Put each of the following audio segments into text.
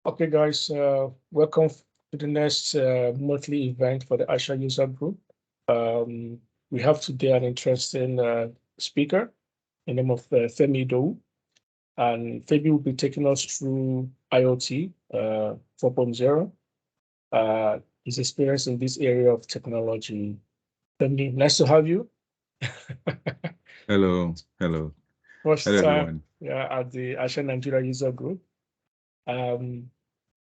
Okay, guys, welcome to the next monthly event for the Azure user group. We have today an interesting speaker, the name of Femi Idowu, and Femi will be taking us through IoT 4.0, his experience in this area of technology. Femi, nice to have you. Hello, hello, First hello, time, everyone. yeah, at the Azure Nigeria user group. Um,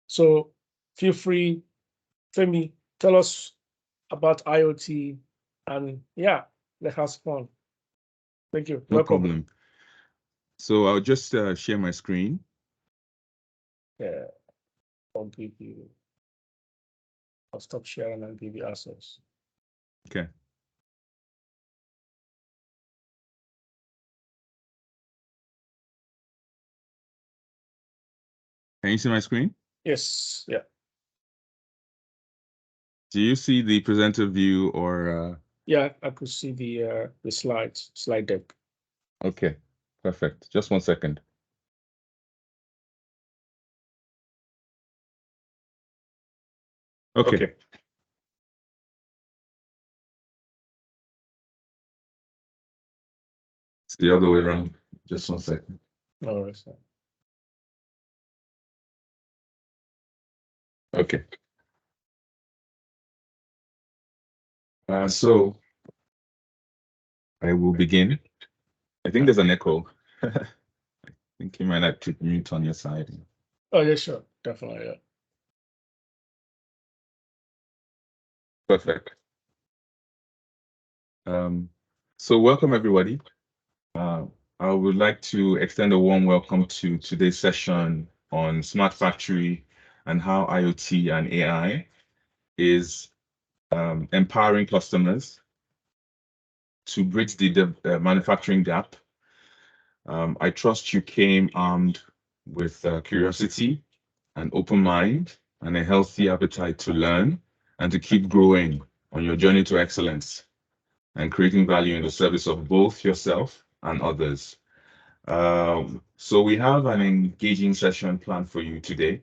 so feel free, Femi, tell us about IoT, and yeah, let's have fun. Thank you. No Welcome. problem. So I'll just share my screen. Yeah, I'll give you. I'll stop sharing and give you access. Okay. Can you see my screen? Yes. Yeah. Do you see the presenter view or? Yeah, I could see the slide deck. Okay, perfect. Just 1 second. Okay. Okay. It's the other way around. Just 1 second. All right. Okay. So I will begin. I think there's an echo. I think you might have to mute on your side. Oh, yeah, sure. Definitely. Yeah. Perfect. So welcome everybody. I would like to extend a warm welcome to today's session on smart factory and how IoT and AI is empowering customers to bridge the manufacturing gap. I trust you came armed with curiosity, an open mind, and a healthy appetite to learn and to keep growing on your journey to excellence and creating value in the service of both yourself and others. So we have an engaging session planned for you today,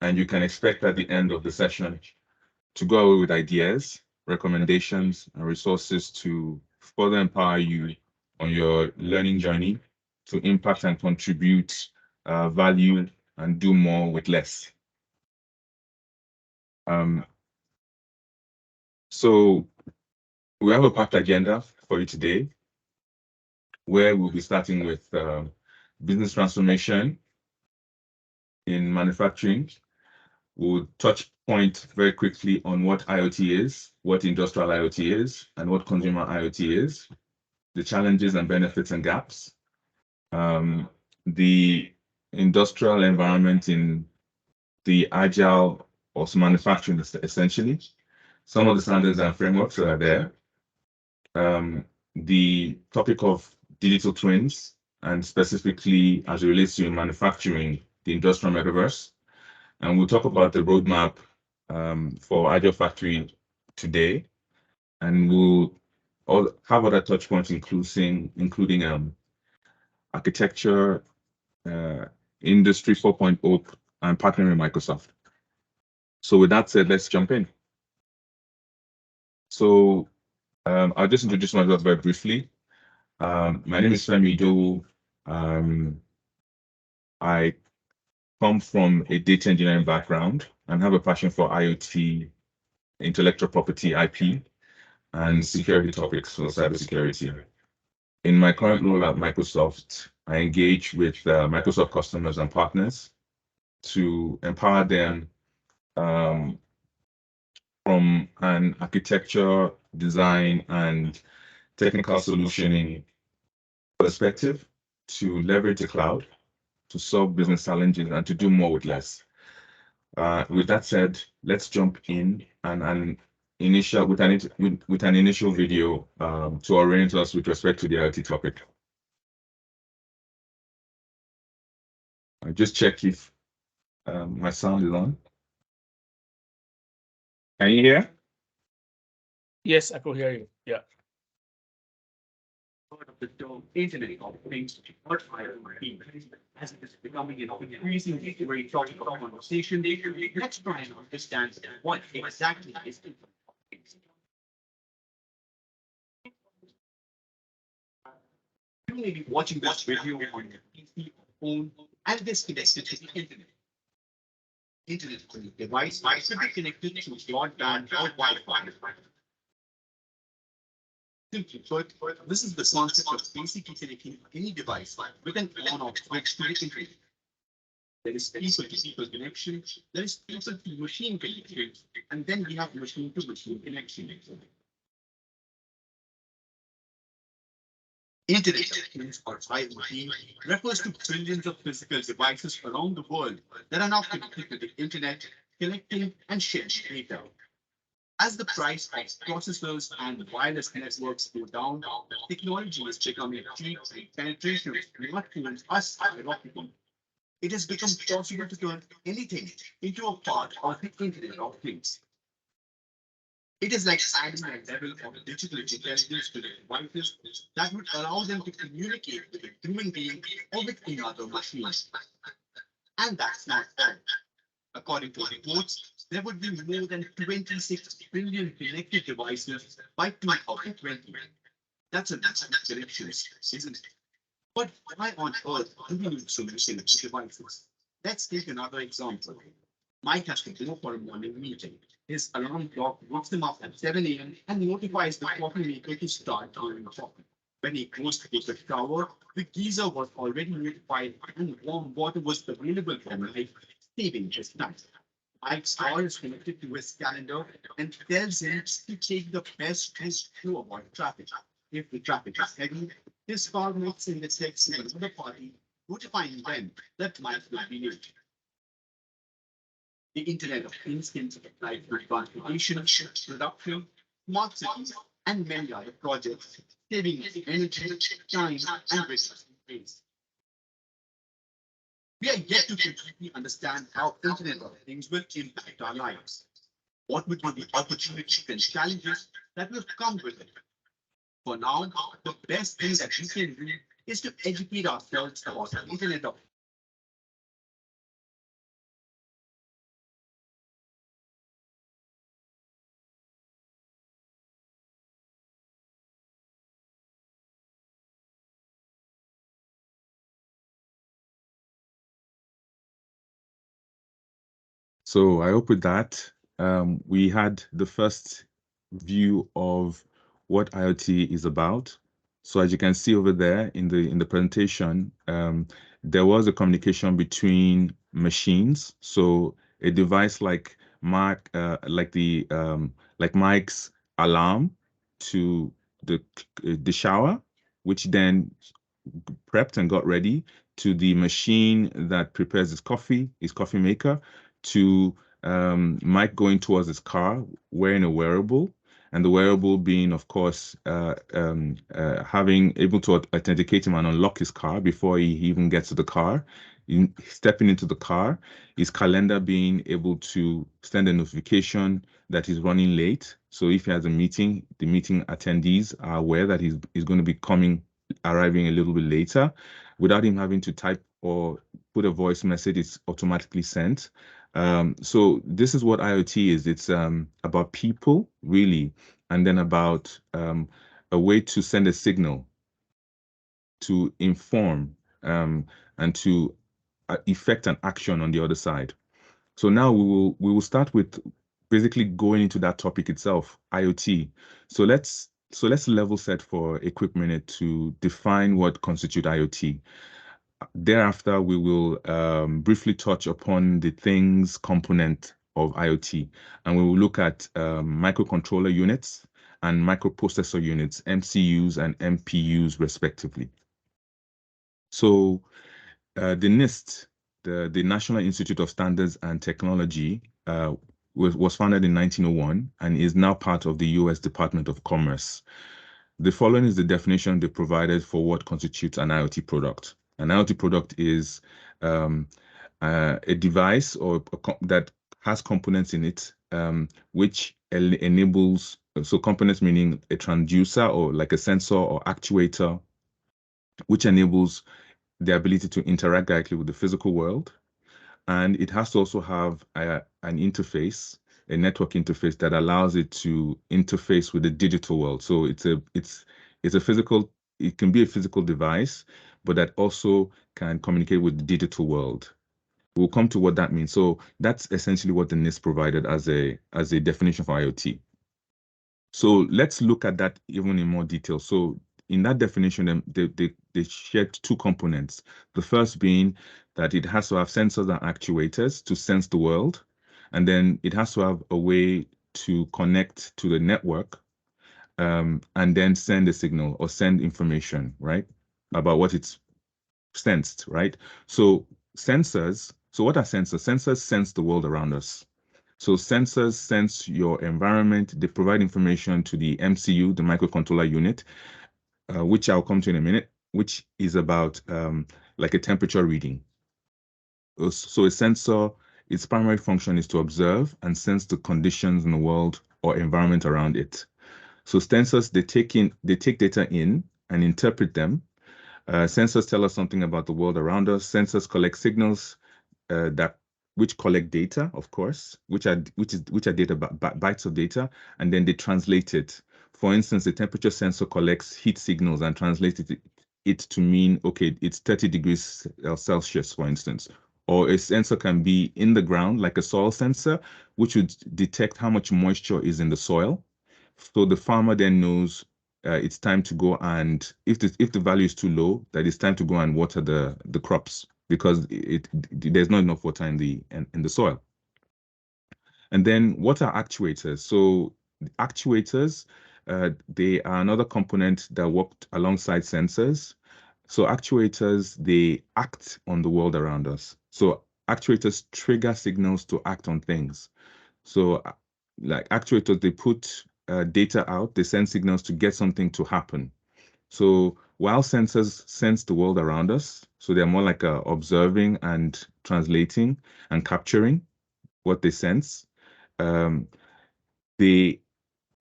and you can expect at the end of the session to go away with ideas, recommendations, and resources to further empower you on your learning journey to impact and contribute value and do more with less. Um, so we have a packed agenda for you today, where we'll be starting with business transformation in manufacturing. We'll touch point very quickly on what IoT is, what industrial IoT is, and what consumer IoT is, the challenges and benefits and gaps, the industrial environment in the agile or manufacturing essentially, some of the standards and frameworks that are there, the topic of digital twins, and specifically as it relates to manufacturing, the industrial metaverse. And we'll talk about the roadmap for Agile Factory today. And we'll have other touch points, including architecture, Industry 4.0, and partnering with Microsoft. So with that said, let's jump in. So I'll just introduce myself very briefly. My name is Femi Idowu. I come from a data engineering background and have a passion for IoT, intellectual property, IP, and security topics for cybersecurity. In my current role at Microsoft, I engage with Microsoft customers and partners to empower them from an architecture, design, and technical solutioning perspective to leverage the cloud, to solve business challenges, and to do more with less. With that said, let's jump in and with an initial video to orient us with respect to the IoT topic. I just check if my sound is on. Can you hear? Yes, I could hear you. Yeah. Part of the Internet of Things, what IoT as it is becoming an increasingly very topic of conversation, let's try and understand what exactly is Internet of Things. You may be watching this video on your PC or phone and it is connected to the internet. Internet device could be connected to broadband or Wi-Fi. Simply put, this is the concept of basically connecting any device with an on-off switch to the internet. There is people-to-people connection, there is people-to-machine connection, and then we have machine-to-machine connection. Internet of Things, or IoT, refers to billions of physical devices around the world that are now connected to the internet, collecting and sharing data. As the price of processors and wireless networks go down, technology is becoming cheap and penetration of smartphones are skyrocketing. It has become possible to turn anything into a part of the Internet of Things. It is like adding a level of digital intelligence to the devices that would allow them to communicate with a human being or with another machine. And that's not all. According to reports, there would be more than 26 billion connected devices by 2020. That's a lot of connections, isn't it? But why on earth do we need so many connected devices? Let's take another example. Mike has to go for a morning meeting. His alarm clock wakes him up at 7 a.m. and notifies the coffee maker to start brewing coffee. When he goes to take a shower, the geyser was already notified and warm water was available for Mike, saving his time. Mike's car is connected to his calendar and tells him to take the best route to avoid traffic. If the traffic is heavy, his car makes in the text to another party, notifying them that Mike will be late. The Internet of Things can be applied to transportation, production, smart cities, and many other projects, saving energy, time, and resources. We are yet to completely understand how Internet of Things will impact our lives. What would be the opportunities and challenges that will come with it? For now, the best thing that we can do is to educate ourselves about the Internet of So I hope with that, we had the first view of what IoT is about. So as you can see over there in the presentation, there was a communication between machines. So a device like like Mike's alarm to the shower, which then prepped and got ready, to the machine that prepares his coffee maker, to Mike going towards his car wearing a wearable, and the wearable being, of course, having able to authenticate him and unlock his car before he even gets to the car. Stepping into the car, his calendar being able to send a notification that he's running late. So if he has a meeting, the meeting attendees are aware that he's going to be arriving a little bit later. Without him having to type or put a voice message, it's automatically sent. So this is what IoT is. It's about people, really, and then about a way to send a signal, to inform, and to effect an action on the other side. So now we will start with basically going into that topic itself, IoT. So let's level set for a quick minute to define what constitutes IoT. Thereafter, we will briefly touch upon the things component of IoT, and we will look at microcontroller units and microprocessor units, MCUs and MPUs respectively. So the NIST, the National Institute of Standards and Technology, was founded in 1901 and is now part of the US Department of Commerce. The following is the definition they provided for what constitutes an IoT product. An IoT product is a device that has components in it, which enables, so components meaning a transducer or like a sensor or actuator, which enables the ability to interact directly with the physical world. And it has to also have an interface, a network interface that allows it to interface with the digital world. So it's a physical, it can be a physical device, but that also can communicate with the digital world. We'll come to what that means. So that's essentially what the NIST provided as a definition for IoT. So let's look at that even in more detail. So in that definition, they shared two components. The first being that it has to have sensors and actuators to sense the world. And then it has to have a way to connect to the network and then send a signal or send information, right, about what it's sensed, right? So sensors, so what are sensors? Sensors sense the world around us. So sensors sense your environment. They provide information to the MCU, the microcontroller unit, which I'll come to in a minute, which is about like a temperature reading. So a sensor, its primary function is to observe and sense the conditions in the world or environment around it. So sensors, they take data in and interpret them. Sensors tell us something about the world around us. Sensors collect signals which collect data, of course, which are data bytes of data, and then they translate it. For instance, the temperature sensor collects heat signals and translates it to mean, okay, it's 30 degrees Celsius, for instance. Or a sensor can be in the ground, like a soil sensor, which would detect how much moisture is in the soil. So the farmer then knows it's time to go, and if the value is too low, that it's time to go and water the crops because there's not enough water in the soil. And then what are actuators? So actuators, they are another component that worked alongside sensors. So actuators, they act on the world around us. So actuators trigger signals to act on things. So like actuators, they put data out, they send signals to get something to happen. So while sensors sense the world around us, so they're more like observing and translating and capturing what they sense. They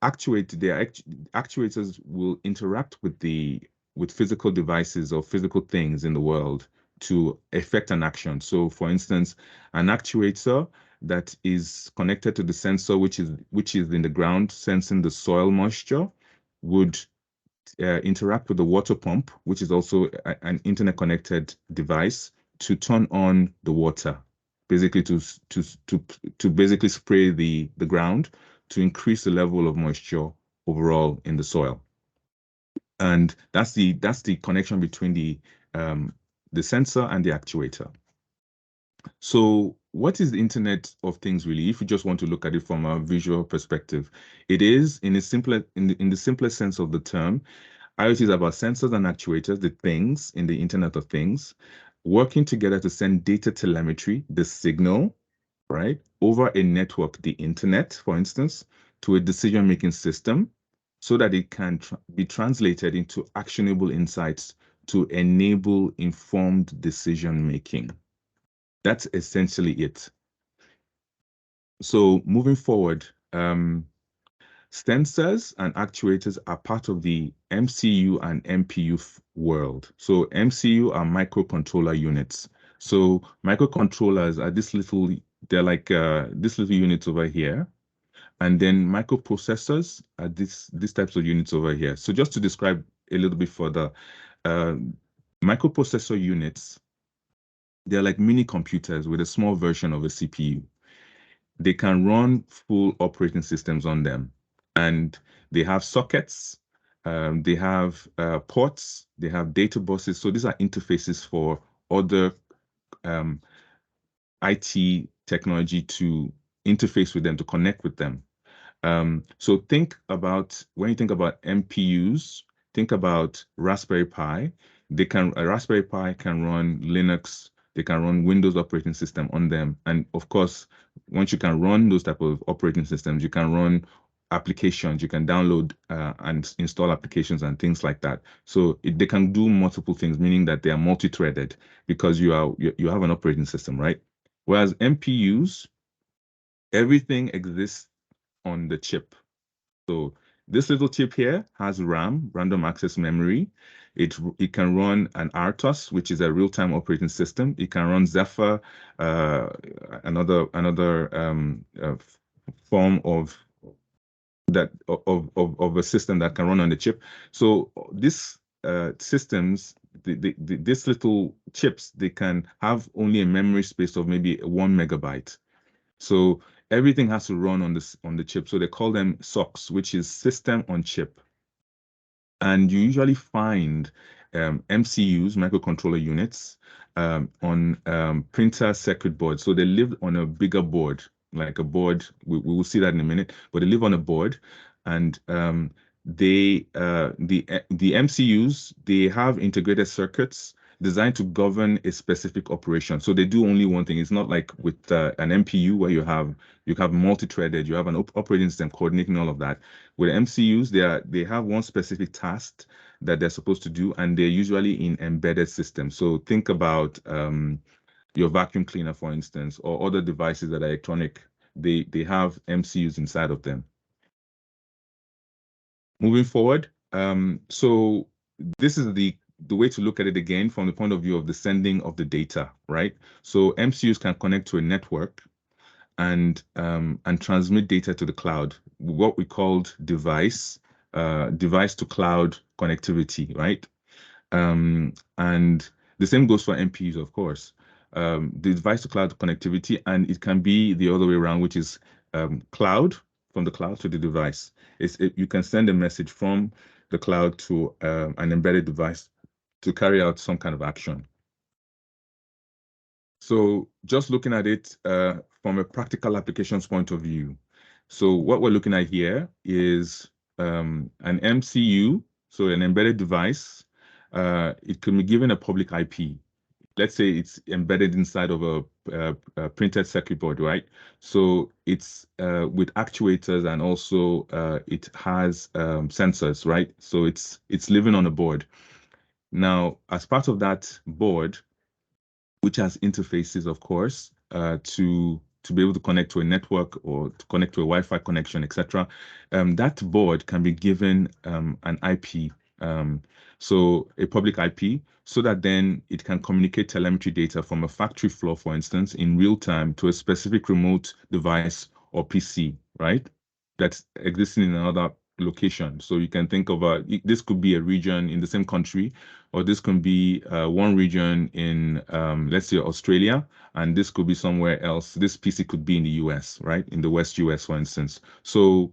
actuators will interact with physical devices or physical things in the world to effect an action. So for instance, an actuator that is connected to the sensor, which is in the ground, sensing the soil moisture, would interact with the water pump, which is also an internet connected device, to turn on the water, basically to basically spray the ground to increase the level of moisture overall in the soil. And that's the connection between the sensor and the actuator. So what is the Internet of Things really? If you just want to look at it from a visual perspective, it is in the simplest sense of the term, IoT is about sensors and actuators, the things in the Internet of Things, working together to send data telemetry, the signal, right, over a network, the internet, for instance, to a decision-making system so that it can be translated into actionable insights to enable informed decision-making. That's essentially it. So moving forward, sensors and actuators are part of the MCU and MPU world. So MCU are microcontroller units. So microcontrollers are they're like these little units over here. And then microprocessors are these types of units over here. So just to describe a little bit further, microprocessor units, they're like mini computers with a small version of a CPU. They can run full operating systems on them. And they have sockets, they have ports, they have data buses. So these are interfaces for other IT technology to interface with them, to connect with them. So when you think about MPUs, think about Raspberry Pi. A Raspberry Pi can run Linux, they can run Windows operating system on them. And of course, once you can run those type of operating systems, you can run applications, you can download and install applications and things like that. So they can do multiple things, meaning that they are multi-threaded because you have an operating system, right? Whereas MPUs, everything exists on the chip. So this little chip here has RAM, random access memory. It can run an RTOS, which is a real-time operating system. It can run Zephyr, another form of a system that can run on the chip. So this systems, these little chips, they can have only a memory space of maybe 1 megabyte. So everything has to run on the chip. So they call them SoCs, which is system on chip. And you usually find MCUs, microcontroller units, on printer circuit boards. So they live on a bigger board, like a board. We will see that in a minute. But they live on a board, and the MCUs, they have integrated circuits designed to govern a specific operation. So they do only one thing. It's not like with an MPU where you have multi-threaded, you have an operating system coordinating all of that. With MCUs, they have one specific task that they're supposed to do, and they're usually in embedded systems. So think about your vacuum cleaner, for instance, or other devices that are electronic. They have MCUs inside of them. Moving forward, so this is the way to look at it again from the point of view of the sending of the data, right? So MCUs can connect to a network and transmit data to the cloud, what we called device to cloud connectivity, right? And the same goes for MPUs, of course. The device to cloud connectivity, and it can be the other way around, which is cloud, from the cloud to the device. You can send a message from the cloud to an embedded device to carry out some kind of action. So just looking at it from a practical applications point of view. So what we're looking at here is an MCU, so an embedded device. It can be given a public IP. Let's say it's embedded inside of a printed circuit board, right? So it's with actuators, and also it has sensors, right? So it's living on a board. Now, as part of that board, which has interfaces, of course, to be able to connect to a network or to connect to a Wi-Fi connection, etc. That board can be given an IP, so a public IP, so that then it can communicate telemetry data from a factory floor, for instance, in real time to a specific remote device or PC, right? That's existing in another location. So you can think of this could be a region in the same country, or this can be one region in, let's say, Australia, and this could be somewhere else. This PC could be in the US, right? In the West US, for instance. So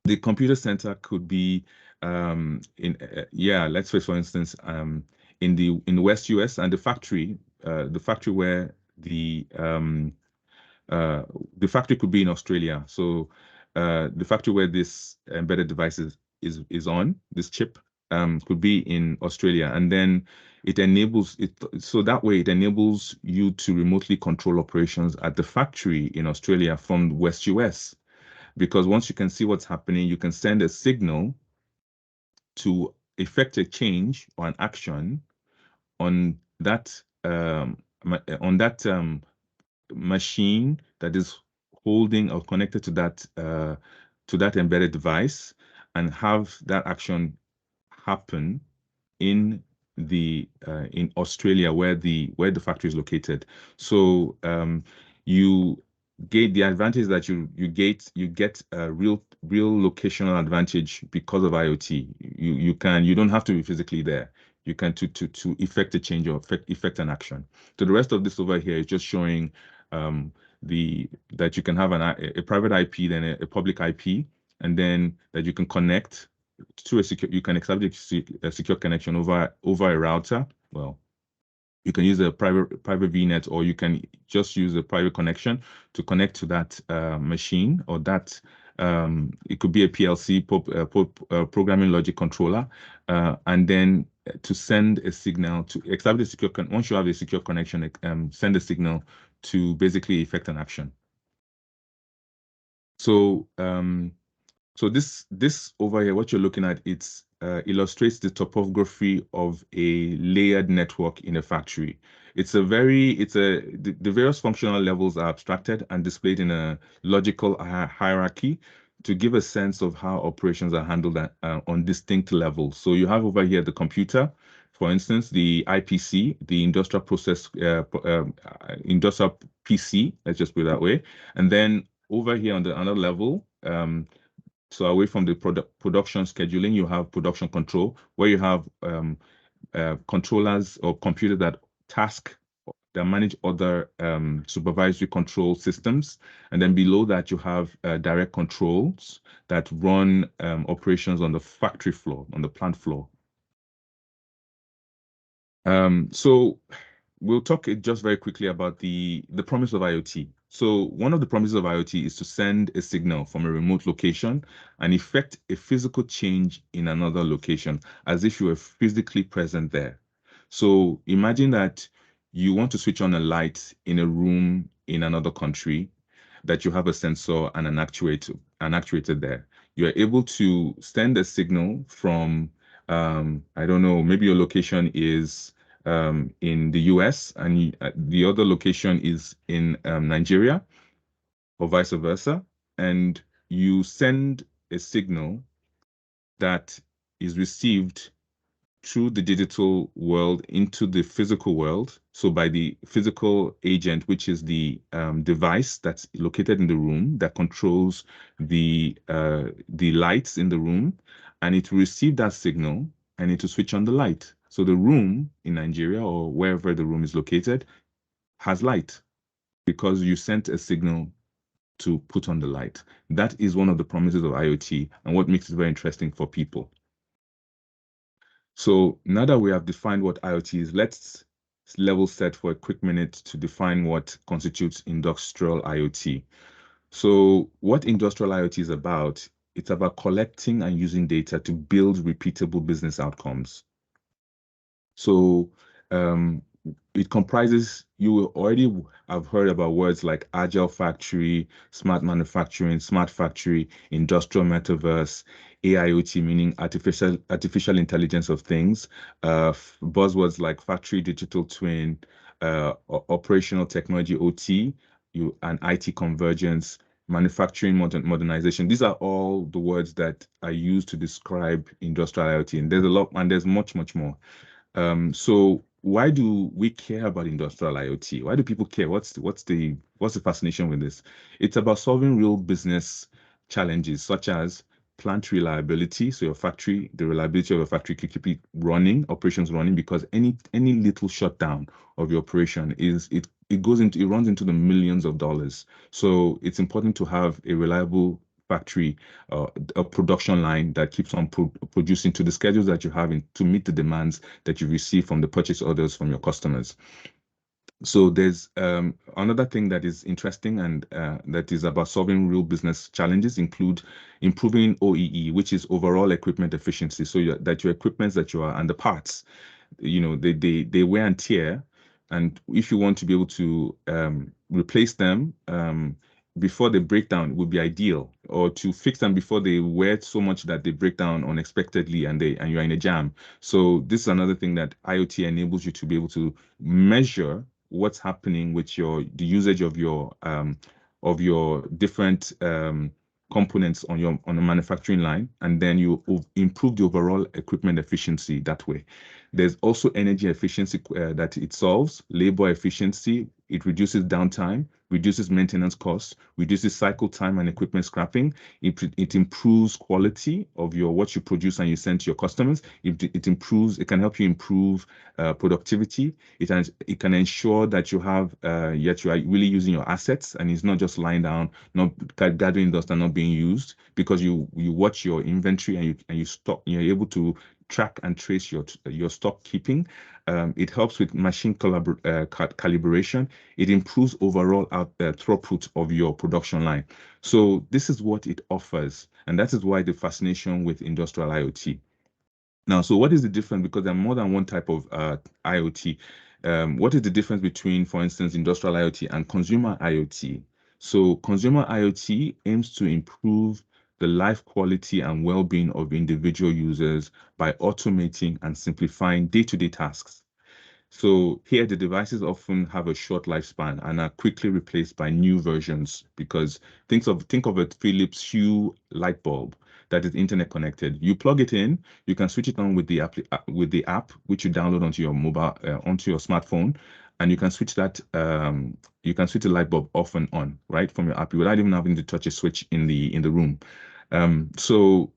the computer center could be let's say, for instance, in the West US, and the factory where the factory could be in Australia. So the factory where this embedded device is on, this chip, could be in Australia, and then it enables it. So that way, it enables you to remotely control operations at the factory in Australia from West US, because once you can see what's happening, you can send a signal to effect a change or an action on that machine that is holding or connected to that embedded device, and have that action happen in Australia, where the factory is located. So you get the advantage that you get a real locational advantage because of IoT. You don't have to be physically there. You can to effect a change or effect an action. So the rest of this over here is just showing that you can have a private IP, then a public IP, and then that you can connect to a secure. You can establish a secure connection over a router. Well, you can use a private VNet, or you can just use a private connection to connect to that machine, or that it could be a PLC, programming logic controller, and then to send a signal to establish a secure. Once you have a secure connection, send a signal to basically effect an action. So so this over here, what you're looking at, it illustrates the topography of a layered network in a factory. The various functional levels are abstracted and displayed in a logical hierarchy to give a sense of how operations are handled on distinct levels. So you have over here the computer, for instance, the IPC, the industrial industrial PC, let's just put it that way. And then over here on the other level, so away from the production scheduling, you have production control, where you have controllers or computers that manage other supervisory control systems. And then below that, you have direct controls that run operations on the factory floor, on the plant floor. So we'll talk just very quickly about the promise of IoT. So one of the promises of IoT is to send a signal from a remote location and effect a physical change in another location, as if you were physically present there. So imagine that you want to switch on a light in a room in another country, that you have a sensor and an actuator there. You're able to send a signal from, I don't know, maybe your location is in the US and the other location is in Nigeria, or vice versa, and you send a signal that is received through the digital world into the physical world. So by the physical agent, which is the device that's located in the room that controls the lights in the room, and it will receive that signal and it will switch on the light. So the room in Nigeria or wherever the room is located has light because you sent a signal to put on the light. That is one of the promises of IoT and what makes it very interesting for people. So now that we have defined what IoT is, let's level set for a quick minute to define what constitutes industrial IoT. So what industrial IoT is about, it's about collecting and using data to build repeatable business outcomes. So it comprises, you will already have heard about words like agile factory, smart manufacturing, smart factory, industrial metaverse, AIoT, meaning artificial intelligence of things, buzzwords like factory digital twin, operational technology, OT, and IT convergence, manufacturing modernization. These are all the words that are used to describe industrial IoT, and there's a lot, and there's much, much more. So why do we care about industrial IoT? Why do people care? What's the fascination with this? It's about solving real business challenges such as plant reliability. So your factory, the reliability of your factory can keep it running, operations running, because any little shutdown of your operation it runs into the millions of dollars. So it's important to have a reliable factory, a production line that keeps on producing to the schedules that you have to meet the demands that you receive from the purchase orders from your customers. So there's another thing that is interesting and that is about solving real business challenges include improving OEE, which is overall equipment efficiency. So that your equipment that you are and the parts, they wear and tear. And if you want to be able to replace them before they break down, would be ideal, or to fix them before they wear so much that they break down unexpectedly and you're in a jam. So this is another thing that IoT enables you to be able to measure what's happening with the usage of your different components on a manufacturing line, and then you improve the overall equipment efficiency that way. There's also energy efficiency that it solves, labor efficiency, it reduces downtime, reduces maintenance costs, reduces cycle time and equipment scrapping. It improves quality of what you produce and you send to your customers. It can help you improve productivity. It can ensure that you are really using your assets and it's not just lying down, not gathering dust and not being used, because you watch your inventory and you stop. You're able to track and trace your stock keeping. It helps with machine calibration. It improves overall throughput of your production line. So this is what it offers, and that is why the fascination with industrial IoT. Now, so what is the difference? Because there are more than one type of IoT. What is the difference between, for instance, industrial IoT and consumer IoT? So consumer IoT aims to improve the life quality and well-being of individual users by automating and simplifying day-to-day tasks. So here, the devices often have a short lifespan and are quickly replaced by new versions because think of a Philips Hue light bulb that is internet connected. You plug it in, you can switch it on with the app which you download onto your mobile onto your smartphone, and you can switch that you can switch the light bulb off and on right from your app without even having to touch a switch in the room. So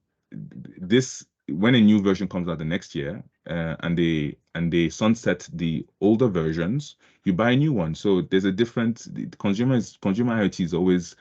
this when a new version comes out the next year, and they sunset the older versions, you buy a new one. So there's a different consumer IoT is always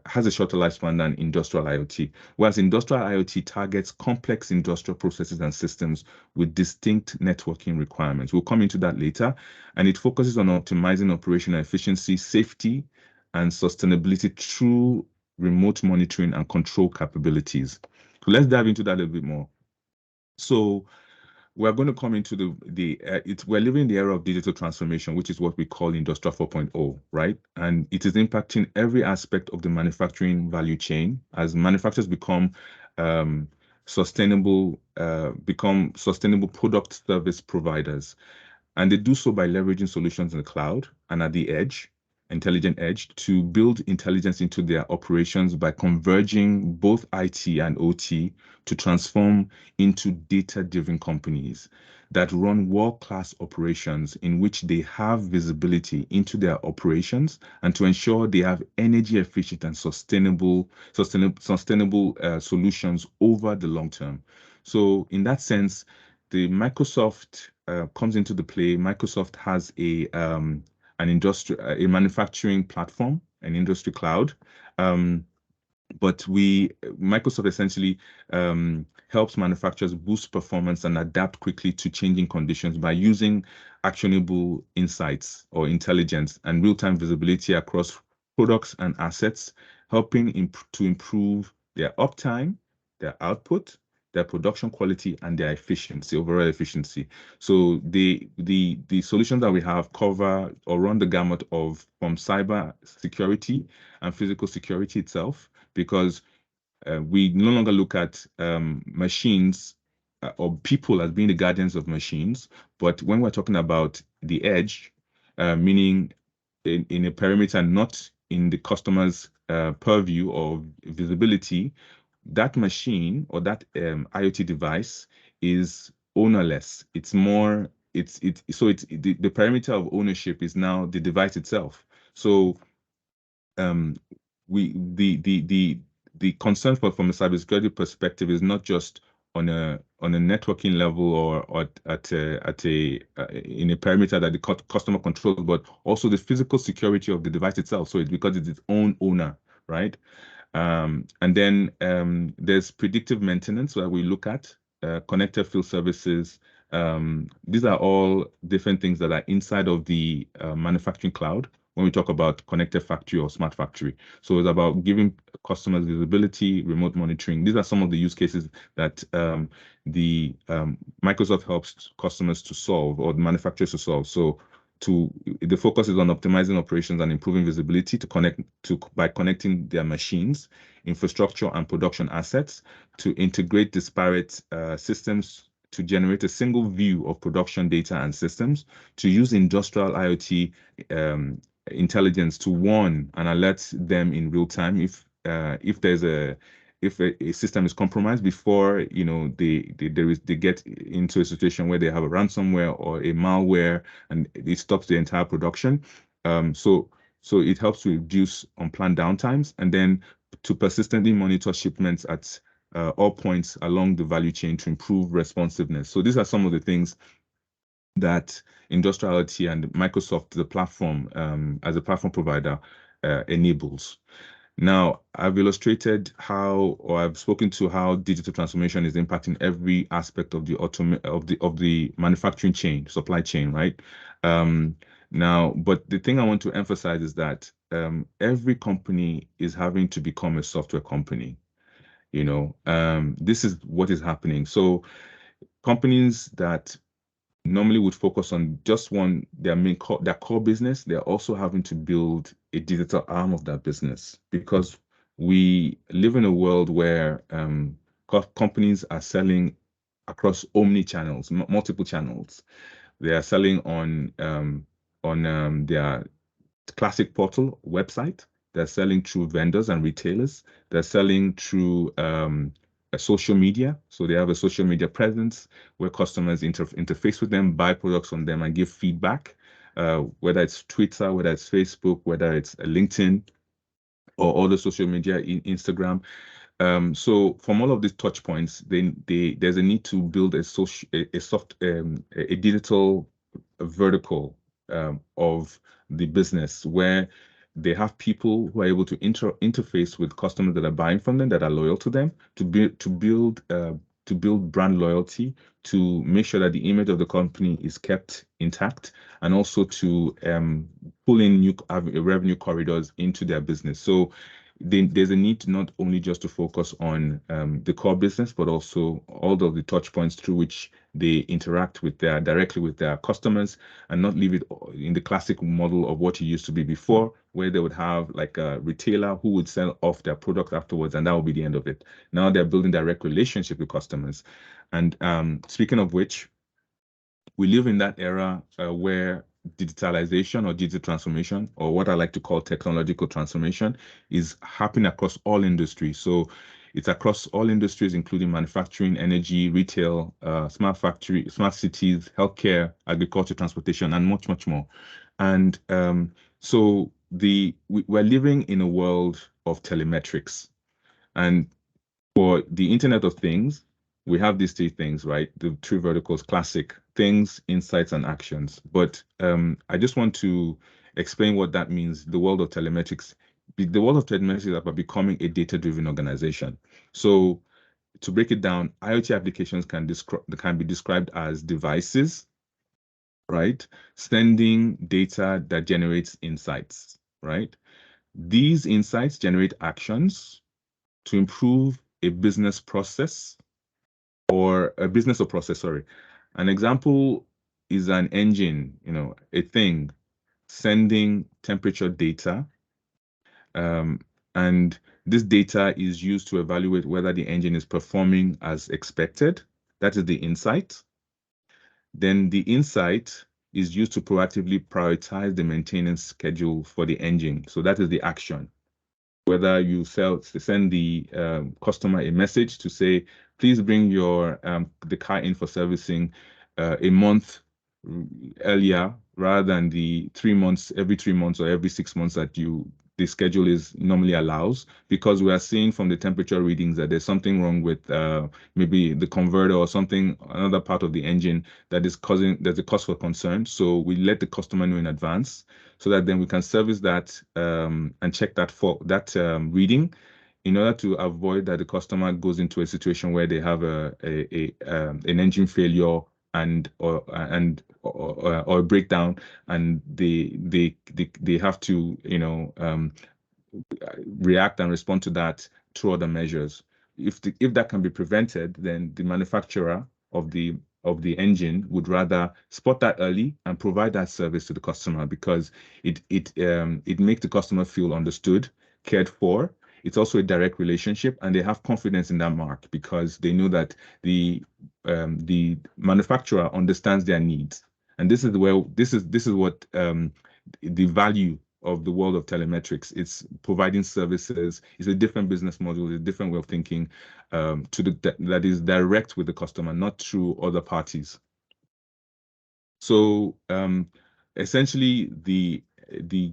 has a shorter lifespan than industrial IoT, whereas industrial IoT targets complex industrial processes and systems with distinct networking requirements. We'll come into that later, and it focuses on optimizing operational efficiency, safety, and sustainability through remote monitoring and control capabilities. So let's dive into that a little bit more. So we're going to come into we're living in the era of digital transformation, which is what we call Industrial 4.0, right? And it is impacting every aspect of the manufacturing value chain as manufacturers become sustainable product service providers. And they do so by leveraging solutions in the cloud and at the edge, intelligent edge, to build intelligence into their operations by converging both IT and OT to transform into data-driven companies that run world-class operations in which they have visibility into their operations and to ensure they have energy efficient and sustainable solutions over the long term. So in that sense, the Microsoft comes into the play. Microsoft has a manufacturing platform, an industry cloud. But Microsoft essentially helps manufacturers boost performance and adapt quickly to changing conditions by using actionable insights or intelligence and real-time visibility across products and assets, helping to improve their uptime, their output, their production quality, and their efficiency, overall efficiency. So the solutions that we have cover or run the gamut of from cyber security and physical security itself, because we no longer look at machines or people as being the guardians of machines, but when we're talking about the edge, meaning in a perimeter not in the customer's purview or visibility, that machine or that IoT device is ownerless. It's more, the perimeter of ownership is now the device itself. So the concern from a cybersecurity perspective is not just on a networking level or in a perimeter that the customer controls, but also the physical security of the device itself. So it's because it's its own owner, right? And then there's predictive maintenance that we look at, connected field services. These are all different things that are inside of the manufacturing cloud when we talk about connected factory or smart factory. So it's about giving customers visibility, remote monitoring. These are some of the use cases that Microsoft helps customers to solve or the manufacturers to solve. So the focus is on optimizing operations and improving visibility by connecting their machines, infrastructure, and production assets to integrate disparate systems to generate a single view of production data and systems, to use industrial IoT intelligence to warn and alert them in real time if a system is compromised before they get into a situation where they have a ransomware or a malware and it stops the entire production. So it helps to reduce unplanned downtimes and then to persistently monitor shipments at all points along the value chain to improve responsiveness. So these are some of the things that Industrial IoT and Microsoft, the platform, as a platform provider, enables. Now, I've illustrated I've spoken to how digital transformation is impacting every aspect of the manufacturing chain, supply chain, right? Now, but the thing I want to emphasize is that every company is having to become a software company. This is what is happening. So companies that normally would focus on just their core business, they're also having to build a digital arm of that business because we live in a world where companies are selling across omni channels, multiple channels. They are selling on their classic portal website. They're selling through vendors and retailers. They're selling through social media. So they have a social media presence where customers interface with them, buy products from them, and give feedback, whether it's Twitter, whether it's Facebook, whether it's LinkedIn, or other social media, Instagram. So from all of these touch points, there's a need to build a digital vertical of the business where they have people who are able to interface with customers that are buying from them, that are loyal to them, to build brand loyalty, to make sure that the image of the company is kept intact, and also to pull in new revenue corridors into their business. So there's a need to not only just to focus on the core business, but also all of the touch points through which they interact directly with their customers, and not leave it in the classic model of what it used to be before, where they would have like a retailer who would sell off their product afterwards, and that would be the end of it. Now they're building direct relationship with customers. And speaking of which, we live in that era where digitalization or digital transformation, or what I like to call technological transformation, is happening across all industries. So it's across all industries, including manufacturing, energy, retail, smart factory, smart cities, healthcare, agriculture, transportation, and much, much more. And so we're living in a world of telemetrics. And for the Internet of Things, we have these three things, right? The three verticals: classic, things, insights, and actions. But I just want to explain what that means. The world of telemetrics. The world of telemetrics is about becoming a data-driven organization. So to break it down, IoT applications can be described as devices, right? Sending data that generates insights, right? These insights generate actions to improve a business process or a business or process, sorry. An example is an engine, a thing sending temperature data. And this data is used to evaluate whether the engine is performing as expected. That is the insight. Then the insight is used to proactively prioritize the maintenance schedule for the engine. So that is the action. Whether you send the customer a message to say, please bring the car in for servicing a month earlier, rather than the 3 months, every 3 months or every 6 months that the schedule is normally allows, because we are seeing from the temperature readings that there's something wrong with maybe the converter or something, another part of the engine there's a cause for concern. So we let the customer know in advance, so that then we can service that and check that for that reading, in order to avoid that the customer goes into a situation where they have an engine failure or a breakdown, and they have to react and respond to that through other measures. If that can be prevented, then the manufacturer of the engine would rather spot that early and provide that service to the customer, because it makes the customer feel understood, cared for. It's also a direct relationship, and they have confidence in that mark because they know that the manufacturer understands their needs. And this is what the value of the world of telemetrics. It's providing services. It's a different business model, a different way of thinking, that is direct with the customer, not through other parties. So essentially, the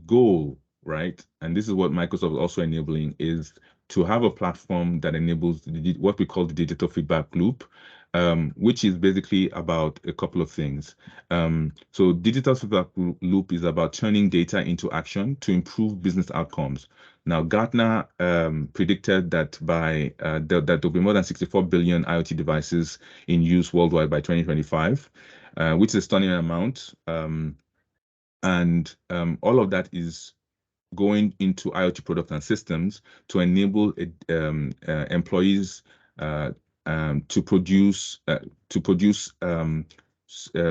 goal, right, and this is what Microsoft is also enabling, is to have a platform that enables what we call the digital feedback loop, which is basically about a couple of things. So digital feedback loop is about turning data into action to improve business outcomes. Now, Gartner predicted that that there'll be more than 64 billion IoT devices in use worldwide by 2025, which is a stunning amount. And all of that is going into IoT products and systems to enable employees to produce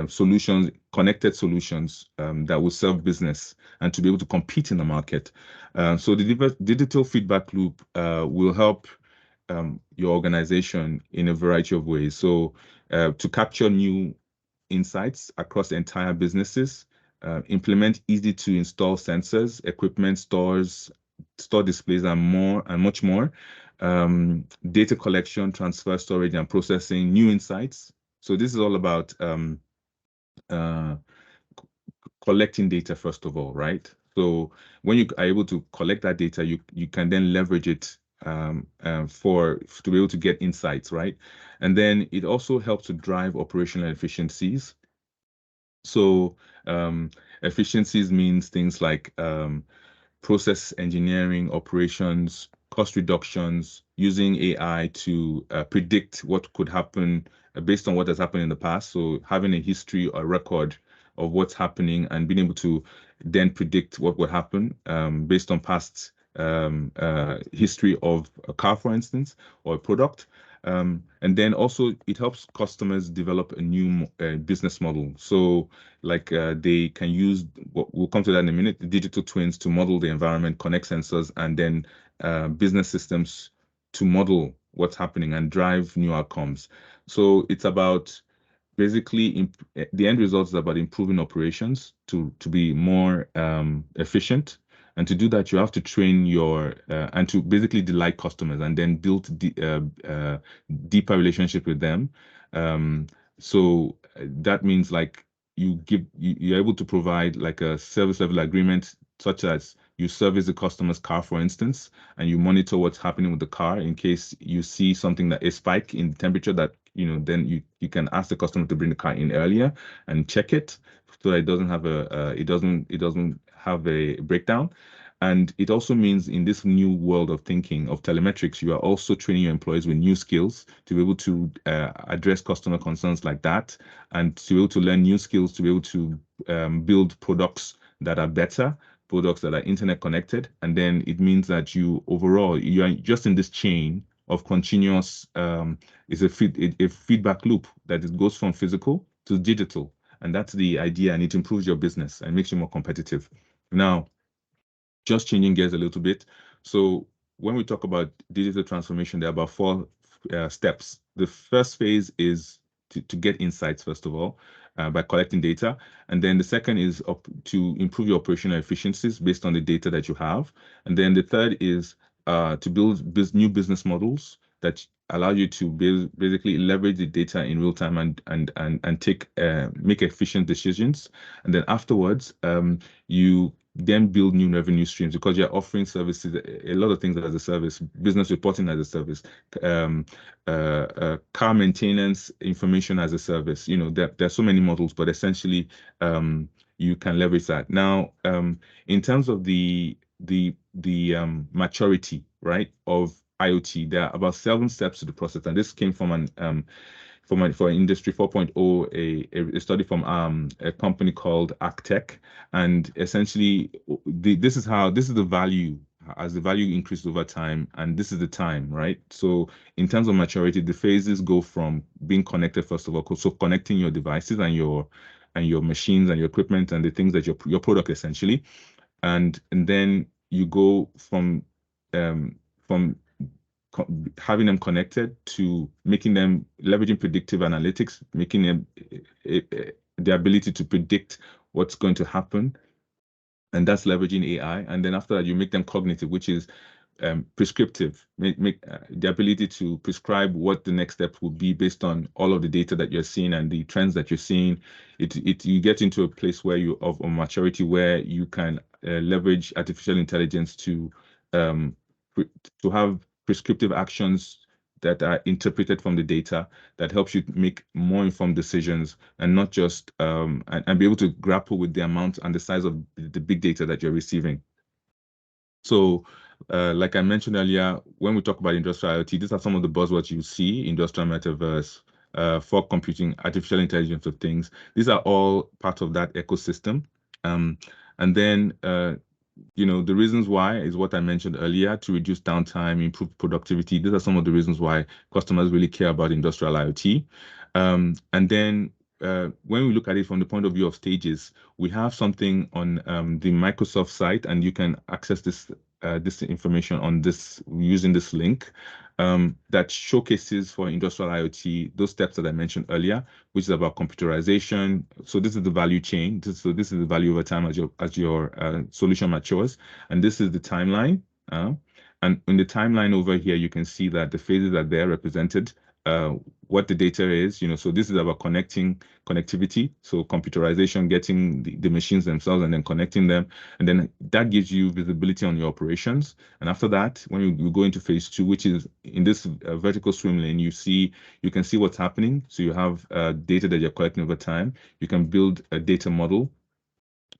solutions, connected solutions that will serve business and to be able to compete in the market. So the digital feedback loop will help your organization in a variety of ways. So to capture new insights across entire businesses, implement easy to install sensors, equipment, stores, store displays, and more and much more. Data collection, transfer, storage, and processing, new insights. So this is all about collecting data first of all, right? So when you are able to collect that data, you can then leverage it to be able to get insights, right? And then it also helps to drive operational efficiencies. So efficiencies means things like process engineering, operations, cost reductions, using AI to predict what could happen based on what has happened in the past. So having a history or record of what's happening and being able to then predict what would happen based on past history of a car, for instance, or a product. And then also it helps customers develop a new business model. So like they can use, we'll come to that in a minute, the digital twins to model the environment, connect sensors, and then business systems to model what's happening and drive new outcomes. So it's about basically the end result is about improving operations to be more efficient. And to do that, you have to train your and to basically delight customers and then build deeper relationship with them. So that means like you're able to provide like a service level agreement, such as you service the customer's car, for instance, and you monitor what's happening with the car in case you see something that a spike in temperature that, then you can ask the customer to bring the car in earlier and check it so that it doesn't have it doesn't have a breakdown. And it also means in this new world of thinking of telemetrics, you are also training your employees with new skills to be able to address customer concerns like that, and to be able to learn new skills to be able to build products that are better, products that are internet connected. And then it means that you are just in this chain of continuous is a feedback loop that it goes from physical to digital. And that's the idea, and it improves your business and makes you more competitive. Now, just changing gears a little bit. So when we talk about digital transformation, there are about four steps. The first phase is to get insights, first of all, by collecting data. And then the second is to improve your operational efficiencies based on the data that you have. And then the third is to build new business models that allow you to basically leverage the data in real time and make efficient decisions. And then afterwards, you then build new revenue streams because you're offering services, a lot of things as a service, business reporting as a service, car maintenance information as a service. There's so many models, but essentially you can leverage that. Now, in terms of the maturity, right, of IoT, there are about 7 steps to the process, and this came from for Industry 4.0, a study from a company called Actech, and essentially this is the value. As the value increases over time, and this is the time, right? So in terms of maturity, the phases go from being connected, first of all, so connecting your devices and your machines and your equipment and the things that your product essentially, and then you go from having them connected to making them leveraging predictive analytics, making them the ability to predict what's going to happen, and that's leveraging AI. And then after that, you make them cognitive, which is prescriptive, make the ability to prescribe what the next step will be based on all of the data that you're seeing and the trends that you're seeing. You get into a place where you of maturity where you can leverage artificial intelligence to have prescriptive actions that are interpreted from the data that helps you make more informed decisions, and not just and be able to grapple with the amount and the size of the big data that you're receiving. So like I mentioned earlier, when we talk about industrial IoT, these are some of the buzzwords you see: industrial metaverse, fog computing, artificial intelligence of things. These are all part of that ecosystem. And then the reasons why is what I mentioned earlier: to reduce downtime, improve productivity. These are some of the reasons why customers really care about industrial IoT. And then when we look at it from the point of view of stages, we have something on the Microsoft site, and you can access this this information on this using this link that showcases for industrial IoT those steps that I mentioned earlier, which is about computerization. So this is the value chain. This is the value over time as your solution matures, and this is the timeline. And in the timeline over here, you can see that the phases are there represented. What the data is, so this is about connectivity, so computerization, getting the machines themselves and then connecting them, and then that gives you visibility on your operations. And after that, when you go into phase 2, which is in this vertical swim lane, you can see what's happening. So you have data that you're collecting over time. You can build a data model.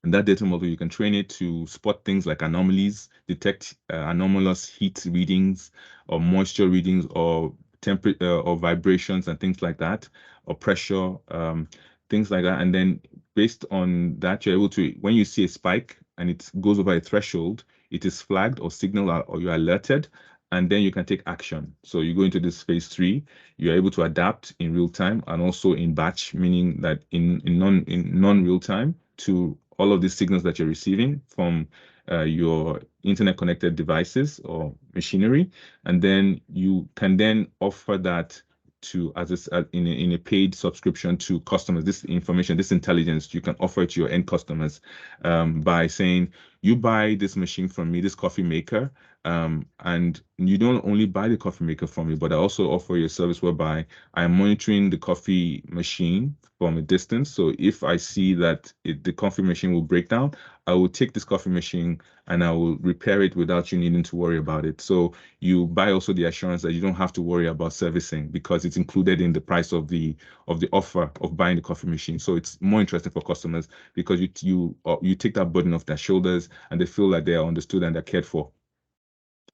And that data model, you can train it to spot things like anomalies, detect anomalous heat readings or moisture readings or temperature or vibrations and things like that, or pressure, things like that. And then based on that, you're able to, when you see a spike and it goes over a threshold, it is flagged or signaled or you're alerted, and then you can take action. So you go into this phase 3, you're able to adapt in real time and also in batch, meaning that in non-real time to all of these signals that you're receiving from your internet connected devices or machinery, and then you can then offer that to in a paid subscription to customers. This information, this intelligence, you can offer it to your end customers by saying, you buy this machine from me, this coffee maker, and you don't only buy the coffee maker from me, but I also offer you a service whereby I am monitoring the coffee machine from a distance. So if I see that the coffee machine will break down, I will take this coffee machine and I will repair it without you needing to worry about it. So you buy also the assurance that you don't have to worry about servicing because it's included in the price of the offer of buying the coffee machine. So it's more interesting for customers because you take that burden off their shoulders and they feel like they are understood and they're cared for.